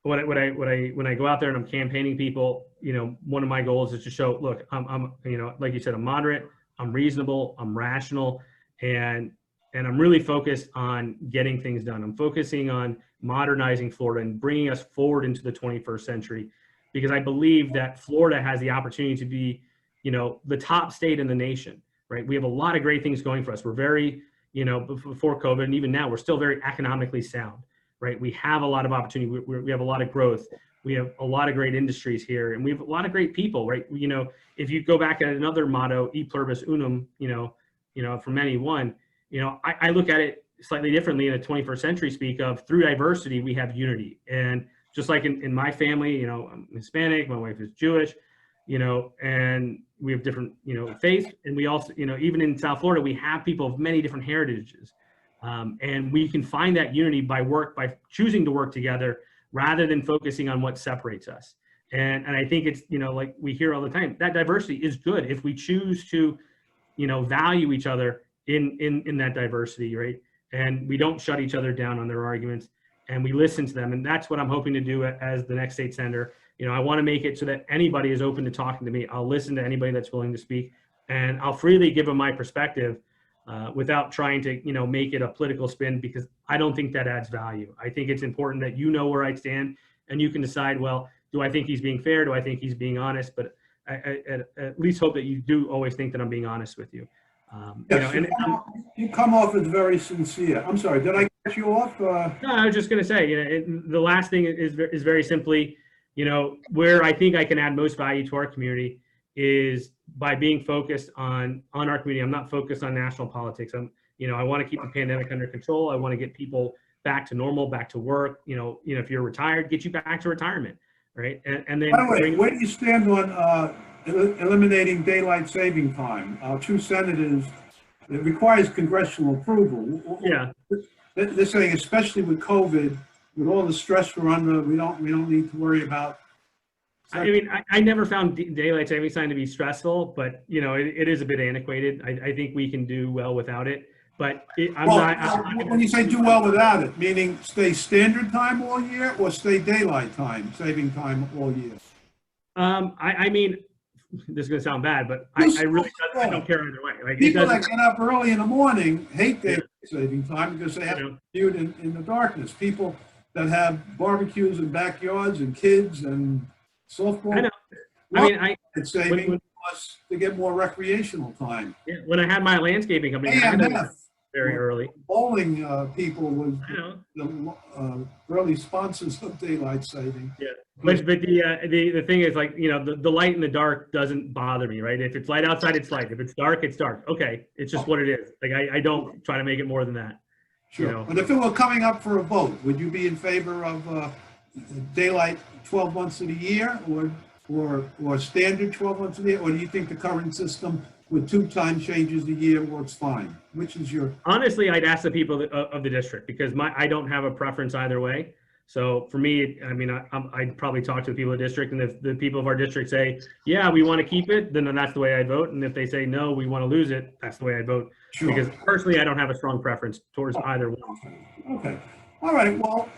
when I go out there and I'm campaigning people, you know, one of my goals is to show, look, I'm you know, like you said, I'm moderate, I'm reasonable, I'm rational, and I'm really focused on getting things done. I'm focusing on modernizing Florida and bringing us forward into the 21st century, because I believe that Florida has the opportunity to be, you know, the top state in the nation, right? We have a lot of great things going for us. We're very, you know, before COVID and even now, we're still very economically sound, right? We have a lot of opportunity. We have a lot of growth. We have a lot of great industries here, and we have a lot of great people, right? You know, if you go back at another motto, e pluribus unum, you know, from many one, you know, I look at it slightly differently in the 21st century speak of, through diversity, we have unity. And just like in my family, you know, I'm Hispanic, my wife is Jewish, you know, and we have different, you know, faiths. And we also, you know, even in South Florida, we have people of many different heritages. And we can find that unity by choosing to work together rather than focusing on what separates us. And I think it's, you know, like we hear all the time, that diversity is good if we choose to, you know, value each other in that diversity, right? And we don't shut each other down on their arguments, and we listen to them. And that's what I'm hoping to do as the next state senator. You know, I want to make it so that anybody is open to talking to me. I'll listen to anybody that's willing to speak, and I'll freely give them my perspective without trying to, you know, make it a political spin, because I don't think that adds value. I think it's important that you know where I stand, and you can decide, well, do I think he's being fair? Do I think he's being honest? But I at least hope that you do always think that I'm being honest with you. You Yes, know, and you come off as very sincere. I'm sorry, did I cut you off? no, I was just going to say, you know, the last thing is very simply, you know, where I think I can add most value to our community is by being focused on our community. I'm not focused on national politics. You know, I want to keep the pandemic under control. I want to get people back to normal, back to work. You know, if you're retired, get you back to retirement, right? And then By the way, where do you stand on eliminating daylight saving time? Our two senators, it requires congressional approval. yeah. They're saying, especially with COVID, with all the stress we're under, we don't need to worry about. I mean, I never found daylight saving time to be stressful, but you know, it is a bit antiquated. I think we can do well without it. But when you say do well without it, meaning stay standard time all year or stay daylight time, saving time all year? I mean, this is going to sound bad, but I really I don't care either way. Like, people that get up early in the morning hate daylight saving time because they have to commute in the darkness. People that have barbecues and backyards and kids and softball. I know. I mean, it's saving plus to get more recreational time. Yeah, when I had my landscaping company, I had to very early. Bowling people was the early sponsors of daylight saving. Yeah, but the thing is, like, you know, the light in the dark doesn't bother me, right? If it's light outside, it's light. If it's dark, it's dark. Okay, it's just what it is. Like, I don't try to make it more than that. Sure. You know? But if it were coming up for a vote, would you be in favor of daylight 12 months of the year, or standard 12 months of the year, or do you think the current system with 2 time changes a year works fine? Which is your? Honestly, I'd ask the people of the district, because I don't have a preference either way. So for me, I mean, I'd probably talk to the people of the district, and if the people of our district say, yeah, we want to keep it, then that's the way I vote. And if they say, no, we want to lose it, that's the way I vote. Sure. Because personally, I don't have a strong preference towards either one. Okay. All right. Well,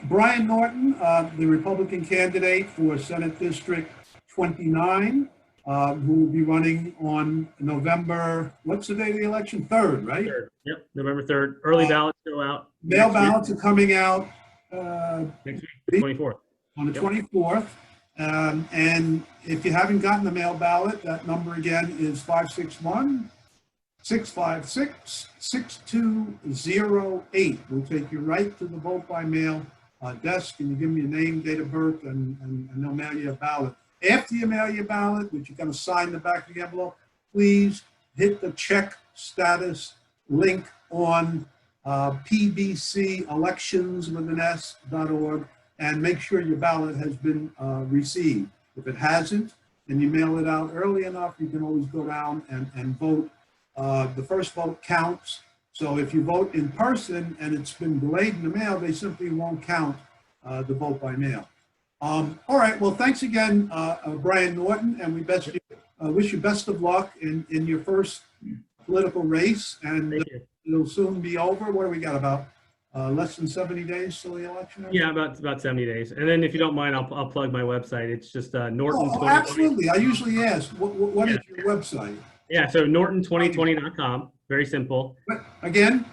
Brian Norton, the Republican candidate for Senate District 29, who will be running on November, what's the day of the election? 3rd, right? 3rd. Yep, November 3rd. Early ballots go out. Mail ballots are coming out next week, 24th. On the 24th. And if you haven't gotten the mail ballot, that number again is 561-656-6208. We'll take you right to the vote by mail desk, and you give me your name, date of birth, and they'll mail you a ballot. After you mail your ballot, which you're going to sign the back of the envelope, please hit the check status link on pbcelections.org and make sure your ballot has been received. If it hasn't, and you mail it out early enough, you can always go down and vote. The first vote counts. So if you vote in person and it's been delayed in the mail, they simply won't count the vote by mail. All right. Well, thanks again, Brian Norton, and we wish you best of luck in your first political race. And it'll soon be over. What do we got, about less than 70 days till the election? Yeah, about 70 days. And then if you don't mind, I'll plug my website. It's just Norton. Oh, absolutely. I usually ask, what is your website? Yeah, so Norton2020.com. Very simple. Again?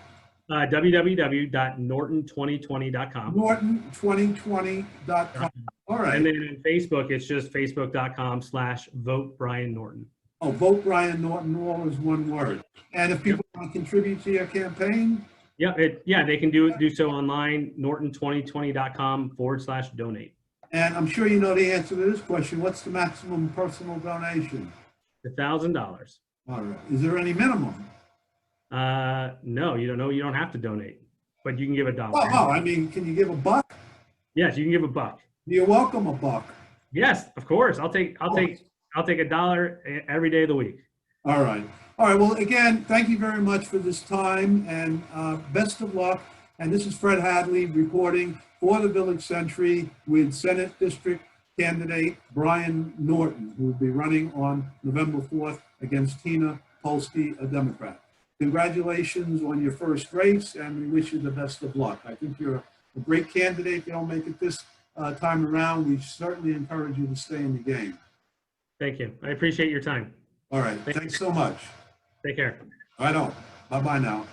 www.norton2020.com. Norton2020.com. All right. And then on Facebook, it's just facebook.com/vote Brian Norton. Oh, vote Brian Norton, all is one word. And if people want to contribute to your campaign? Yeah, they can do so online, norton2020.com/donate. And I'm sure you know the answer to this question. What's the maximum personal donation? $1,000. All right. Is there any minimum? No, you don't know. You don't have to donate, but you can give $1. Oh, I mean, can you give $1? Yes, you can give $1. You're welcome, $1. Yes, of course. I'll take $1 every day of the week. All right. All right. Well, again, thank you very much for this time, and best of luck. And this is Fred Hadley reporting for the Village Sentry with Senate District candidate Brian Norton, who will be running on November 4th against Tina Polsky, a Democrat. Congratulations on your first race, and we wish you the best of luck. I think you're a great candidate. If you don't make it this time around, we certainly encourage you to stay in the game. Thank you. I appreciate your time. All right. Thanks so much. Take care. Right on. Bye-bye now.